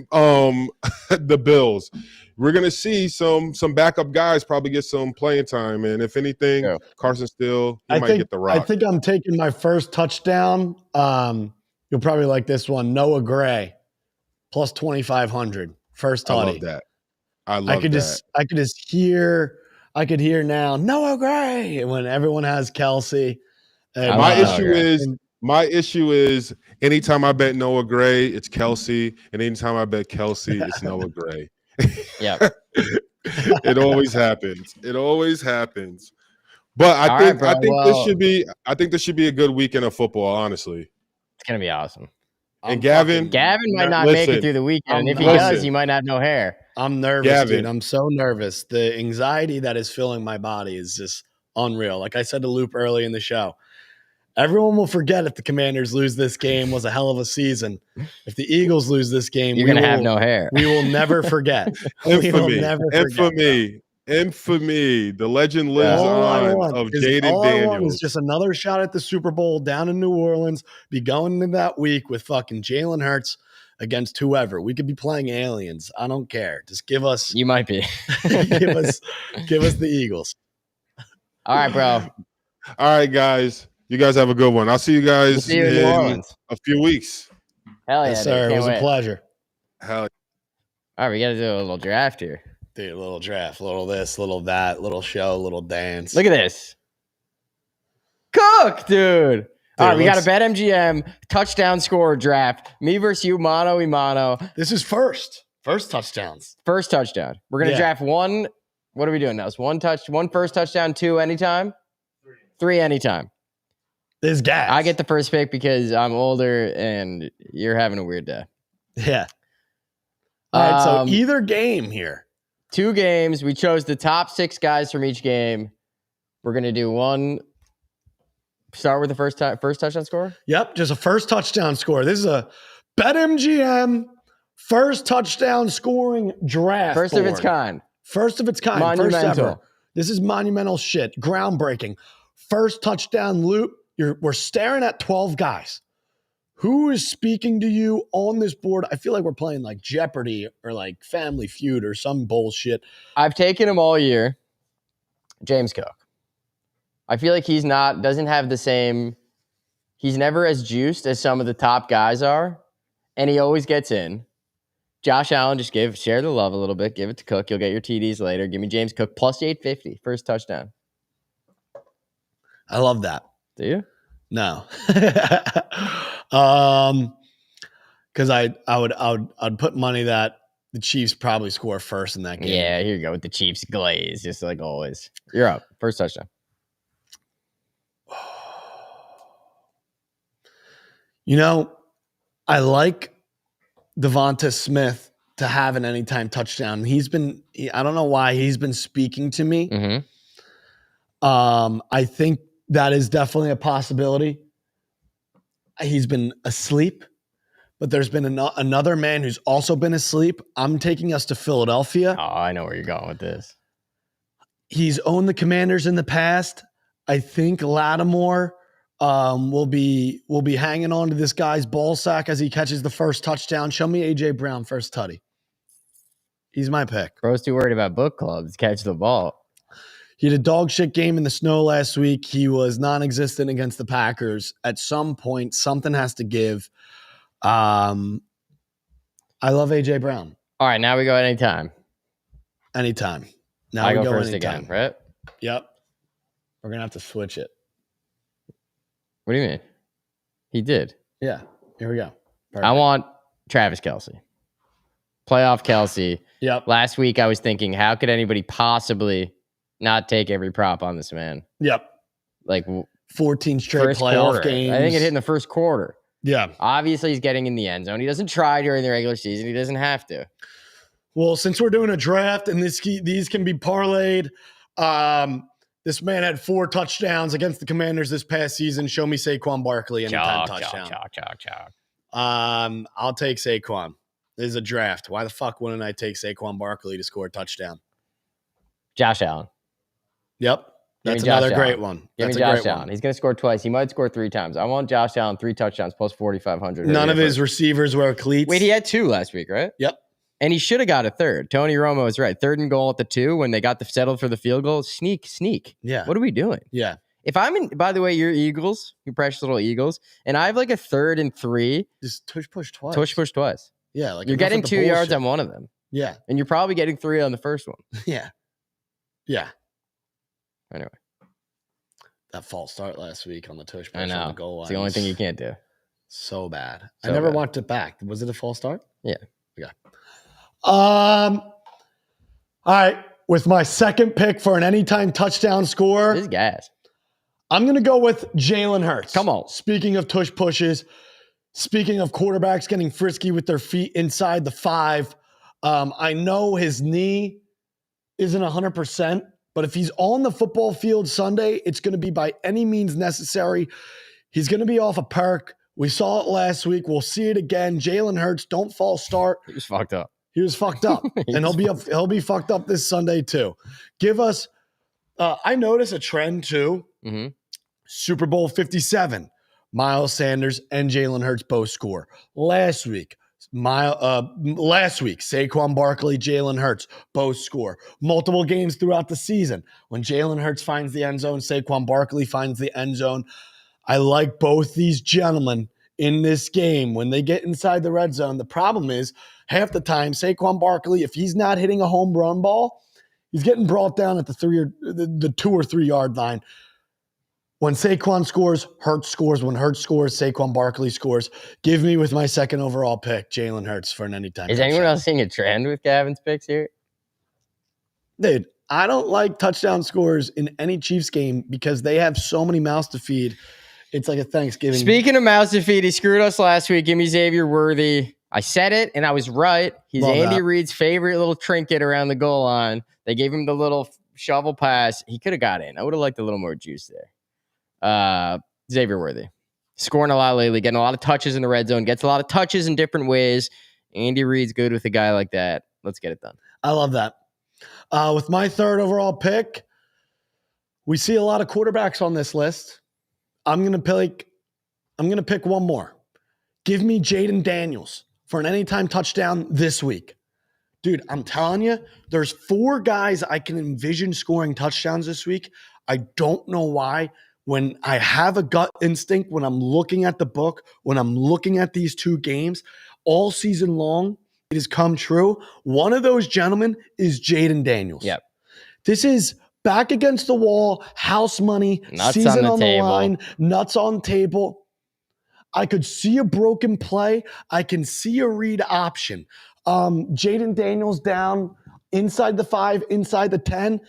the Bills? We're gonna see some backup guys probably get some playing time, and if anything, Carson Steele might get the rock. I think I'm taking my first touchdown. You'll probably like this one, Noah Gray. Plus 2,500 first tutty. I love that. I could hear now Noah Gray when everyone has Kelce. My issue is anytime I bet Noah Gray, it's Kelce, and anytime I bet Kelce, it's Noah Gray. Yeah, it always happens. But I think this should be a good weekend of football. Honestly, it's gonna be awesome. And Gavin might not make it through the weekend. If he does, he might have no hair. I'm nervous, dude. I'm so nervous. The anxiety that is filling my body is just unreal. Like I said to Loop early in the show, everyone will forget if the Commanders lose this game was a hell of a season. If the Eagles lose this game, you're going to have no hair. We will never forget. Infamy. The legend lives on of Jaden Daniels. It's just another shot at the Super Bowl down in New Orleans. Be going into that week with fucking Jalen Hurts against whoever. We could be playing aliens. I don't care. Just give us. You might be. give us the Eagles. All right, bro. All right, guys. You guys have a good one. I'll see you guys in New Orleans. A few weeks. Hell yeah, yes, sir. It was a pleasure. Hell yeah. All right, we got to do a little draft here. Dude, a little draft, little this, little that, little show, little dance. Look at this. Cook, dude. All right, we got a BetMGM touchdown score draft. Me versus you, mano y mano. This is first touchdowns. First touchdown. We're going to draft one. What are we doing now? It's one first touchdown, 2 anytime, 3 anytime. This gas. I get the first pick because I'm older and you're having a weird day. Yeah. All right, so either game here. 2 games. We chose the top 6 guys from each game. We're going to do one. Start with the first touchdown score? Yep, just a first touchdown score. This is a BetMGM first touchdown scoring draft. First of its board. kind. First of its kind. Monumental. First ever. This is monumental shit. Groundbreaking. First touchdown loop. We're staring at 12 guys. Who is speaking to you on this board? I feel like we're playing like Jeopardy or like Family Feud or some bullshit. I've taken him all year. James Cook. I feel like doesn't have the same, he's never as juiced as some of the top guys are, and he always gets in. Josh Allen, just share the love a little bit. Give it to Cook. You'll get your TDs later. Give me James Cook plus 850, first touchdown. I love that. Do you? No. Because I'd put money that the Chiefs probably score first in that game. Yeah, here you go with the Chiefs glaze, just like always. You're up. First touchdown. You know, I like Devonta Smith to have an anytime touchdown. I don't know why he's been speaking to me. Mm-hmm. I think that is definitely a possibility. He's been asleep, but there's been another man who's also been asleep. I'm taking us to Philadelphia. Oh, I know where you're going with this. He's owned the Commanders in the past. I think Lattimore will be hanging on to this guy's ball sack as he catches the first touchdown. Show me A.J. Brown first tutty. He's my pick. Bro's too worried about book clubs. Catch the ball. He had a dog shit game in the snow last week. He was non-existent against the Packers. At some point, something has to give. I love A.J. Brown. All right, now we go anytime. Anytime. Now I we go first anytime. again, right? Yep. We're going to have to switch it. What do you mean? He did. Yeah. Here we go. Perfect. I want Travis Kelce. Playoff Kelce. Yep. Last week I was thinking, how could anybody possibly not take every prop on this man? Yep. Like 14 straight first playoff quarter. games. I think it hit in the first quarter. Yeah. Obviously, he's getting in the end zone. He doesn't try during the regular season. He doesn't have to. Well, since we're doing a draft and these can be parlayed, this man had 4 touchdowns against the Commanders this past season. Show me Saquon Barkley anytime touchdown. Chalk. I'll take Saquon. This is a draft. Why the fuck wouldn't I take Saquon Barkley to score a touchdown? Josh Allen. Yep. Give That's me Josh another great Allen. one. Give That's me a Josh great Allen. one. He's going to score twice. He might score 3 times. I want Josh Allen 3 touchdowns plus 4,500. None of his receivers wear cleats. Wait, he had 2 last week, right? Yep. And he should have got a third. Tony Romo is right. 3rd and goal at the 2 when they got settled for the field goal. Sneak. Yeah. What are we doing? Yeah. If I'm in, by the way, your Eagles, your precious little Eagles, and I have like a 3rd and 3. Just push twice. Push twice. Yeah. Like you're getting 2 yards on one of them. Yeah. And you're probably getting 3 on the first one. Yeah. Yeah. Anyway. That false start last week on the tush push I know. on the goal line. It's the only thing you can't do. So bad. So I never bad. watched it back. Was it a false start? Yeah. Okay. All right. With my second pick for an anytime touchdown score, This is gas. I'm going to go with Jalen Hurts. Come on. Speaking of tush pushes, speaking of quarterbacks getting frisky with their feet inside the 5, I know his knee isn't 100%, but if he's on the football field Sunday, it's going to be by any means necessary. He's going to be off a perk. We saw it last week. We'll see it again. Jalen Hurts, don't false start. He was fucked up. He was fucked up, and he'll be fucked up this Sunday too. Give us. I notice a trend too. Mm-hmm. Super Bowl 57, Miles Sanders and Jalen Hurts both score. Last week, Saquon Barkley, Jalen Hurts both score. Multiple games throughout the season. When Jalen Hurts finds the end zone, Saquon Barkley finds the end zone. I like both these gentlemen in this game when they get inside the red zone. The problem is half the time, Saquon Barkley, if he's not hitting a home run ball, he's getting brought down at the 2 or 3 yard line. When Saquon scores, Hurts scores. When Hurts scores, Saquon Barkley scores. Give me with my second overall pick, Jalen Hurts for an anytime. Is anyone else seeing a trend with Gavin's picks here? Dude, I don't like touchdown scores in any Chiefs game because they have so many mouths to feed. It's like a Thanksgiving. Speaking of mouths to feed, he screwed us last week. Give me Xavier Worthy. I said it, and I was right. He's Love Andy that. Reid's favorite little trinket around the goal line. They gave him the little shovel pass. He could have got in. I would have liked a little more juice there. Xavier Worthy. Scoring a lot lately, getting a lot of touches in the red zone, gets a lot of touches in different ways. Andy Reid's good with a guy like that. Let's get it done. I love that. With my third overall pick, we see a lot of quarterbacks on this list. I'm gonna pick one more. Give me Jaden Daniels for an anytime touchdown this week. Dude, I'm telling you, there's 4 guys I can envision scoring touchdowns this week. I don't know why. When I have a gut instinct, when I'm looking at the book, when I'm looking at these 2 games, all season long, it has come true. One of those gentlemen is Jaden Daniels. Yep. This is back against the wall, house money, Nuts season on the the table. line, nuts on table. I could see a broken play. I can see a read option. Jaden Daniels down inside the 5, inside the 10.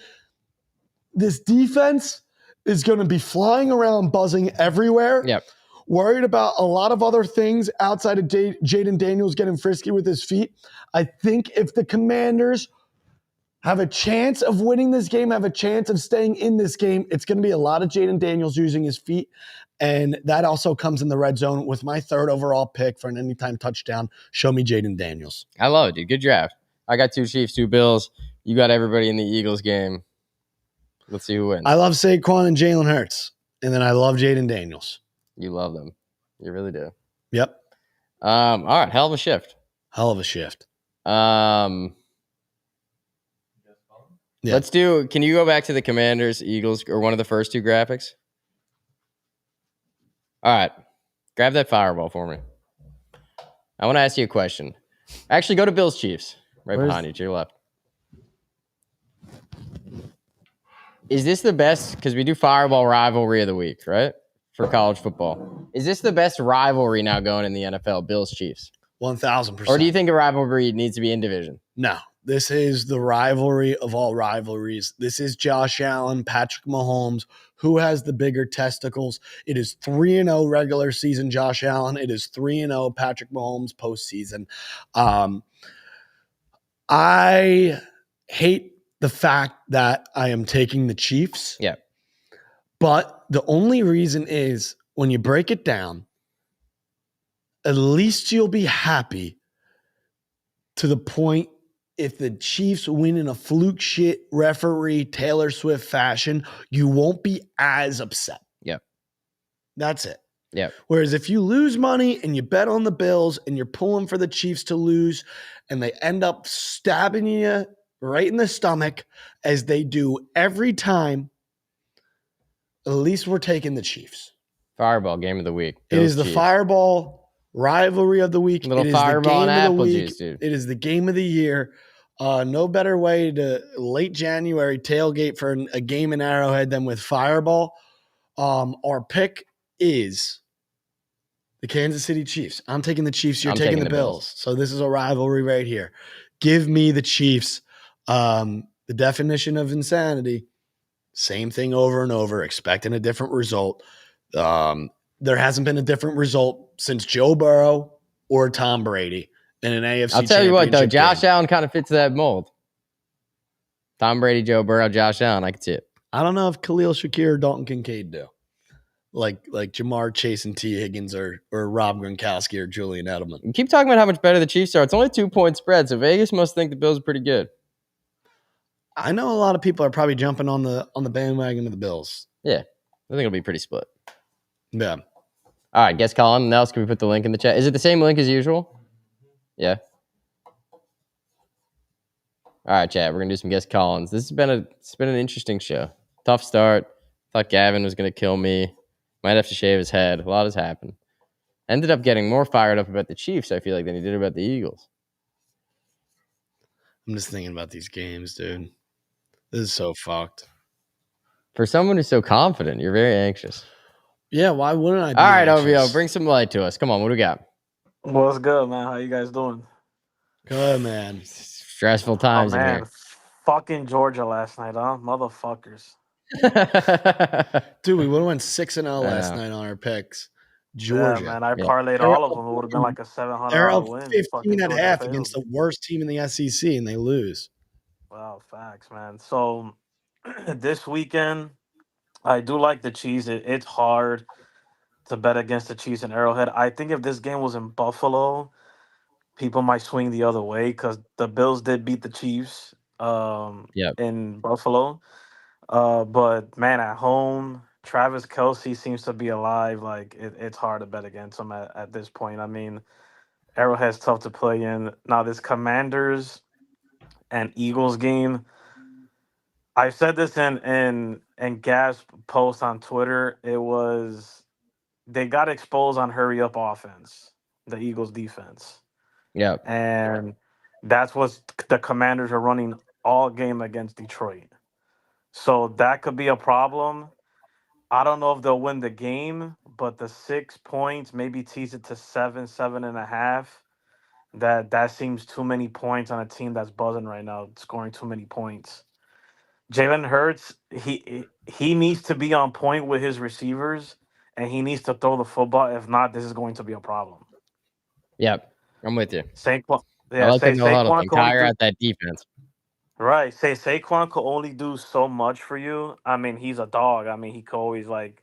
This defense is going to be flying around, buzzing everywhere. Yep. Worried about a lot of other things outside of Jaden Daniels getting frisky with his feet. I think if the Commanders have a chance of winning this game, have a chance of staying in this game, it's going to be a lot of Jaden Daniels using his feet. And that also comes in the red zone with my third overall pick for an anytime touchdown. Show me Jaden Daniels. I love it, dude. Good draft. I got 2 Chiefs, 2 Bills. You got everybody in the Eagles game. Let's see who wins. I love Saquon and Jalen Hurts. And then I love Jaden Daniels. You love them. You really do. Yep. All right. Hell of a shift. Hell of a shift. Yeah. Let's do. Can you go back to the Commanders, Eagles, or one of the first 2 graphics? All right. Grab that fireball for me. I want to ask you a question. Actually, go to Bills Chiefs. Right behind you, to your left. Is this the best? Because we do fireball rivalry of the week, right? For college football. Is this the best rivalry now going in the NFL, Bills Chiefs? 1,000%. Or do you think a rivalry needs to be in division? No, this is the rivalry of all rivalries. This is Josh Allen, Patrick Mahomes. Who has the bigger testicles? It is 3-0 regular season Josh Allen. It is 3-0 Patrick Mahomes postseason. I hate the fact that I am taking the Chiefs. Yeah. But the only reason is when you break it down, at least you'll be happy to the point if the Chiefs win in a fluke shit referee Taylor Swift fashion, you won't be as upset. Yep. That's it. Yep. Whereas if you lose money and you bet on the Bills and you're pulling for the Chiefs to lose and they end up stabbing you right in the stomach as they do every time, at least we're taking the Chiefs. Fireball game of the week. It is the Chiefs. fireball rivalry of the week. Little it is fireball the game and of the apple week. juice, dude. It is the game of the year. No better way to late January tailgate for a game in Arrowhead than with fireball. Our pick is the Kansas City Chiefs. I'm taking the Chiefs. You're taking the Bills. So this is a rivalry right here. Give me the Chiefs. The definition of insanity, same thing over and over, expecting a different result. There hasn't been a different result since Joe Burrow or Tom Brady in an AFC. I'll tell you what, though, championship Josh game. Allen kind of fits that mold. Tom Brady, Joe Burrow, Josh Allen. I can see it. I don't know if Khalil Shakir or Dalton Kincaid do. Like Jamar Chase and T. Higgins or Rob Gronkowski or Julian Edelman. You keep talking about how much better the Chiefs are. It's only 2-point spread, so Vegas must think the Bills are pretty good. I know a lot of people are probably jumping on the bandwagon of the Bills. Yeah, I think it'll be pretty split. Yeah. All right, guess Colin. Nels, can we put the link in the chat? Is it the same link as usual? Yeah. All right, chat. We're gonna do some guest Collins. It's been an interesting show. Tough start. Thought Gavin was gonna kill me. Might have to shave his head. A lot has happened. Ended up getting more fired up about the Chiefs, I feel like, than he did about the Eagles. I'm just thinking about these games, dude. This is so fucked. For someone who's so confident, you're very anxious. Yeah, why wouldn't I be All right, anxious? OVO, bring some light to us. Come on, what do we got? What's good, man? How you guys doing? Good, man. Stressful times oh, in man. here. Fucking Georgia last night, huh? Motherfuckers. Dude, we would have went 6-0 last Yeah. night on our picks. Georgia. Yeah, man. I Yeah. parlayed They're all of up them. It would have been like a They're $700 up win. 15 Fucking and a Georgia half failed. against the worst team in the SEC, and they lose. Wow, facts, man. So this weekend, I do like the Chiefs. It's hard to bet against the Chiefs in Arrowhead. I think if this game was in Buffalo, people might swing the other way because the Bills did beat the Chiefs Yep. in Buffalo. But man, at home, Travis Kelsey seems to be alive. Like it's hard to bet against him at this point. I mean, Arrowhead's tough to play in. Now this Commanders and Eagles game. I said this in Gav's post on Twitter. It was they got exposed on hurry up offense, the Eagles defense. Yep. And that's what the Commanders are running all game against Detroit. So that could be a problem. I don't know if they'll win the game, but the 6 points, maybe tease it to 7.5. That seems too many points on a team that's buzzing right now, scoring too many points. Jalen Hurts, he needs to be on point with his receivers, and he needs to throw the football. If not, this is going to be a problem. Yep. I'm with you. Saquon, I like the no huddle Saquon thing. can only Tire do out that defense. right. Saquon could only do so much for you. I mean, he's a dog. I mean, he could always like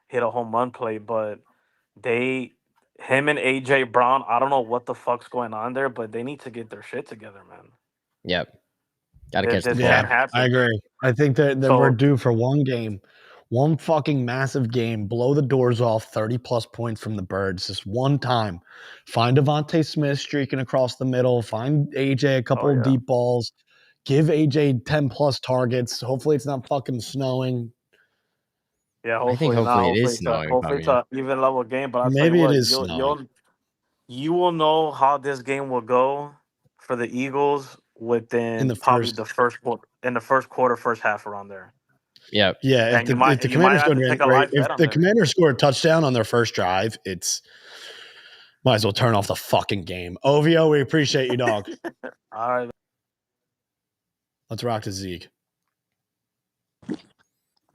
hit a home run play, but him and AJ Brown, I don't know what the fuck's going on there, but they need to get their shit together, man. Yep. Got to catch the This ball. can't Yeah, happen. I agree. I think that we're So due for one game, one fucking massive game. Blow the doors off, 30-plus points from the Birds. Just one time. Find Devontae Smith streaking across the middle. Find AJ a couple of yeah. deep balls. Give AJ 10-plus targets. Hopefully it's not fucking snowing. Yeah, I think hopefully not. hopefully it is snowing Hopefully it's coming in. a even level game. But I'll tell you Maybe it what, is snowing. you will know how this game will go for the Eagles In within the probably first. the first quarter, first half around there. Yep. Yeah, And if the you might Commanders have go to take a right, live if bet on the there. Commanders score a touchdown on their first drive, it's might as well turn off the fucking game. OVO, we appreciate you, dog. All right. Let's rock to Zeke.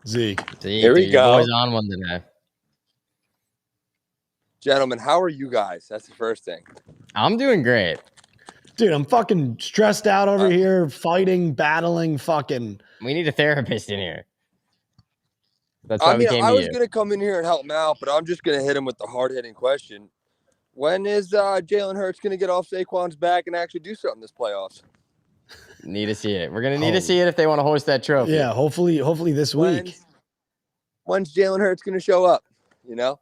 Zeke. See, Here we dude, your go. boy's on one today. Gentlemen, how are you guys? That's the first thing. I'm doing great. Dude, I'm fucking stressed out over here, fighting, battling, fucking. We need a therapist in here. That's why I we mean, came I to was you. going to come in here and help him out, but I'm just going to hit him with the hard-hitting question. When is Jalen Hurts going to get off Saquon's back and actually do something this playoffs? Need to see it. We're going to need to see it if they want to hoist that trophy. Yeah, hopefully this week. When's Jalen Hurts going to show up? You know?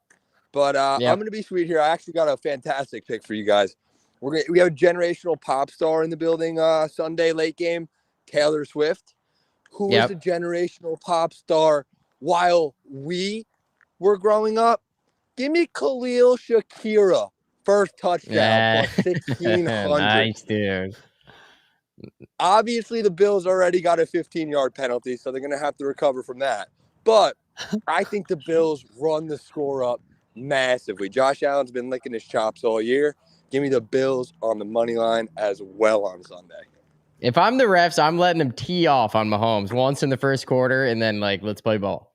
But Yep. I'm going to be sweet here. I actually got a fantastic pick for you guys. We have a generational pop star in the building Sunday late game, Taylor Swift, who was Yep. a generational pop star while we were growing up. Give me Khalil Shakira, first touchdown, Yeah. plus 1,600. Nice, dude. Obviously, the Bills already got a 15-yard penalty, so they're going to have to recover from that. But I think the Bills run the score up massively. Josh Allen's been licking his chops all year. Give me the Bills on the money line as well on Sunday. If I'm the refs, I'm letting them tee off on Mahomes once in the first quarter, and then let's play ball.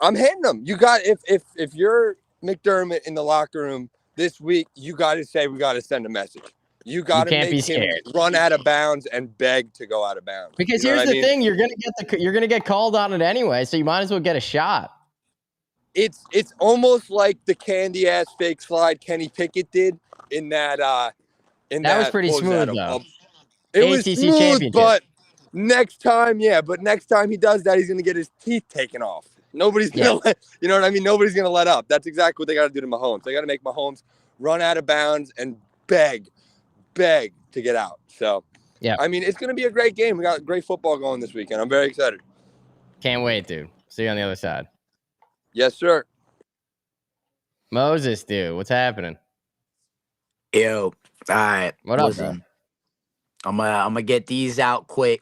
I'm hitting them. You got if you're McDermott in the locker room this week, you got to say we got to send a message. You got to make him run out of bounds and beg to go out of bounds. Because here's the thing: you're gonna get called on it anyway, so you might as well get a shot. It's almost like the candy ass fake slide Kenny Pickett did in that. That was pretty smooth though. It was ACC smooth, championship. but next time he does that, he's gonna get his teeth taken off. Nobody's gonna let, you know what I mean? Nobody's gonna let up. That's exactly what they got to do to Mahomes. They got to make Mahomes run out of bounds and beg to get out. So, yeah, I mean, it's gonna be a great game. We got great football going this weekend. I'm very excited. Can't wait, dude. See you on the other side. Yes, sir. Moses, dude, what's happening? Yo, all right. What up, bro? I'm gonna get these out quick.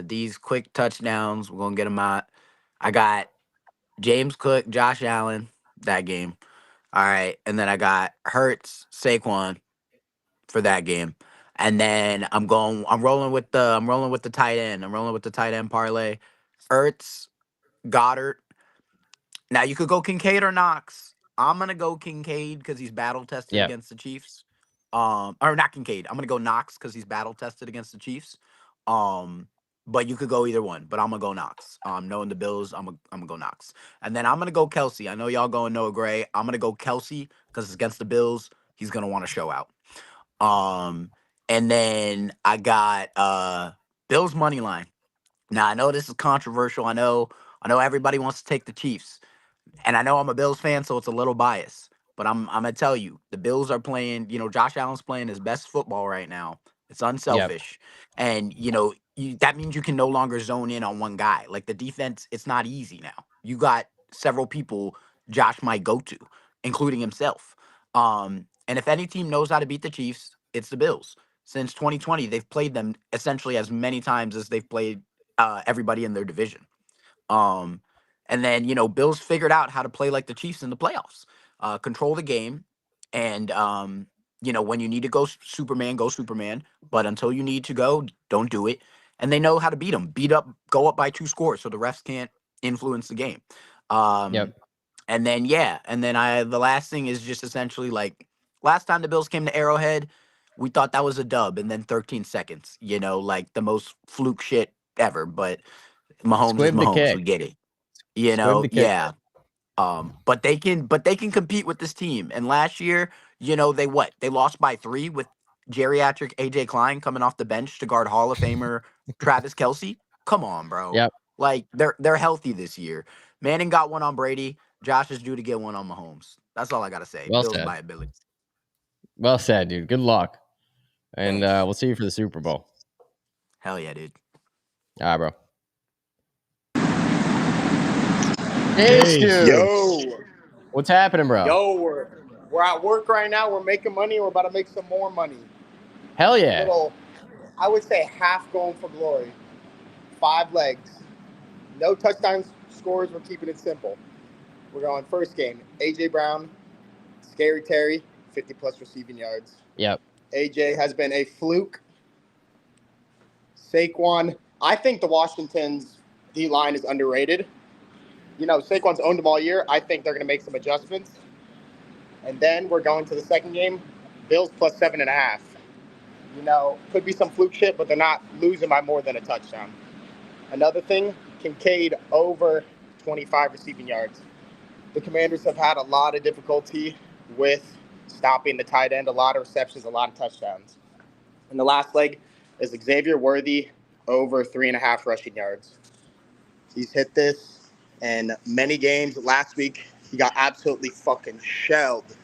These quick touchdowns, we're gonna get them out. I got James Cook, Josh Allen, that game. All right, and then I got Hurts, Saquon for that game. And then I'm rolling with the tight end. I'm rolling with the tight end parlay. Ertz, Goddard. Now you could go Kincaid or Knox. I'm gonna go Kincaid because he's battle tested Yep. against the Chiefs. Or not Kincaid. I'm gonna go Knox because he's battle tested against the Chiefs. But you could go either one. But I'm gonna go Knox. Knowing the Bills, I'm gonna go Knox. And then I'm gonna go Kelsey. I know y'all going Noah Gray. I'm gonna go Kelsey because it's against the Bills. He's gonna want to show out. And then I got Bills money line. Now I know this is controversial. I know everybody wants to take the Chiefs. And I know I'm a Bills fan, so it's a little biased. But I'm gonna tell you, the Bills are playing. Josh Allen's playing his best football right now. It's unselfish, and that means you can no longer zone in on one guy. Like the defense, it's not easy now. You got several people Josh might go to, including himself. And if any team knows how to beat the Chiefs, it's the Bills. Since 2020, they've played them essentially as many times as they've played everybody in their division. And then, Bills figured out how to play like the Chiefs in the playoffs, control the game. And, when you need to go Superman, go Superman. But until you need to go, don't do it. And they know how to beat them, go up by 2 scores so the refs can't influence the game. Yep. And then, the last thing is just essentially like last time the Bills came to Arrowhead, we thought that was a dub. And then 13 seconds, like the most fluke shit ever. But Mahomes is Squib the Mahomes. kick. We get it. Squib the kick. Yeah. But they can compete with this team. And last year, they lost by 3 with geriatric AJ Klein coming off the bench to guard Hall of Famer Travis Kelce. Come on, bro. Yep. Like they're healthy this year. Manning got one on Brady. Josh is due to get one on Mahomes. That's all I gotta say. Well Bills said. by ability. Well said, dude. Good luck. And Thanks. we'll see you for the Super Bowl. Hell yeah, dude. All right, bro. Hey, Yo, What's happening, bro? we're at work right now. We're making money. We're about to make some more money. Hell yeah. Little, I would say half going for glory. 5 legs. No touchdown scores. We're keeping it simple. We're going first game. AJ Brown, Scary Terry, 50-plus receiving yards. Yep. AJ has been a fluke. Saquon, I think the Washington's D-line is underrated. Saquon's owned them all year. I think they're going to make some adjustments. And then we're going to the second game. Bills plus 7.5. Could be some fluke shit, but they're not losing by more than a touchdown. Another thing, Kincaid over 25 receiving yards. The Commanders have had a lot of difficulty with stopping the tight end, a lot of receptions, a lot of touchdowns. And the last leg is Xavier Worthy over 3.5 rushing yards. He's hit this in many games. Last week, he got absolutely fucking shelled.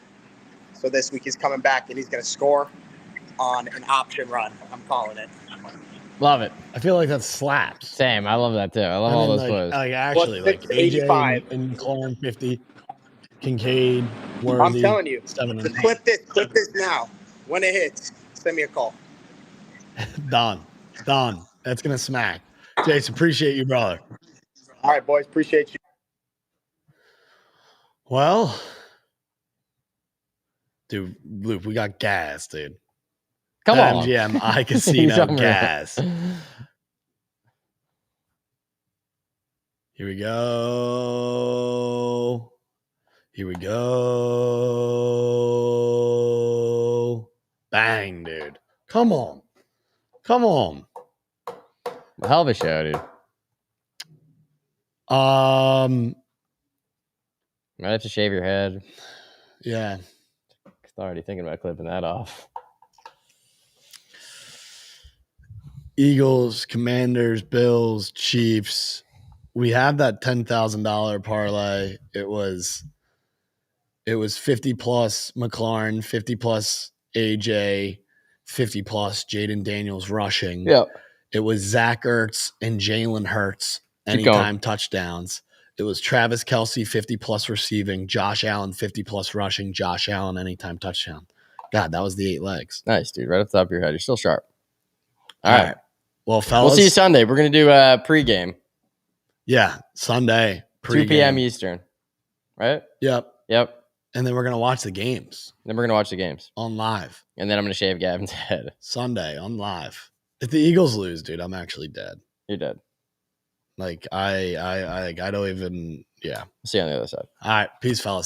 So this week he's coming back and he's going to score on an option run. I'm calling it. Love it. I feel like that slaps. Same. I love that too. I love all those plays. Actually, Plus like 685. AJ and McLaurin 50, Kincaid, Worthy. I'm telling you. 7 Just clip this now. When it hits, send me a call. Done. That's gonna smack. Jace, appreciate you, brother. All right, boys. Appreciate you. Well, dude, Luke, we got gas, dude. Come on. BetMGM He's iCasino unreal. gas. Here we go. Bang, dude. Come on. Hell of a show, dude. Um, Might have to shave your head. yeah. Already thinking about clipping that off. Eagles, Commanders, Bills, Chiefs. We have that $10,000 parlay. It was 50 plus McLaurin, 50 plus AJ, 50 plus Jaden Daniels rushing. Yep. It was Zach Ertz and Jalen Hurts anytime touchdowns. It was Travis Kelce, 50 plus receiving, Josh Allen, 50 plus rushing, Josh Allen anytime touchdown. God, that was the 8 legs. Nice, dude. Right off the top of your head. You're still sharp. All right. Well, fellas. We'll see you Sunday. We're going to do a pregame. Yeah, Sunday. 2 p.m. Eastern. Right? Yep. And then we're going to watch the games. Then we're going to watch the games. On live. And then I'm going to shave Gavin's head. Sunday on live. If the Eagles lose, dude, I'm actually dead. You're dead. Like, I don't even, yeah. See you on the other side. All right. Peace, fellas.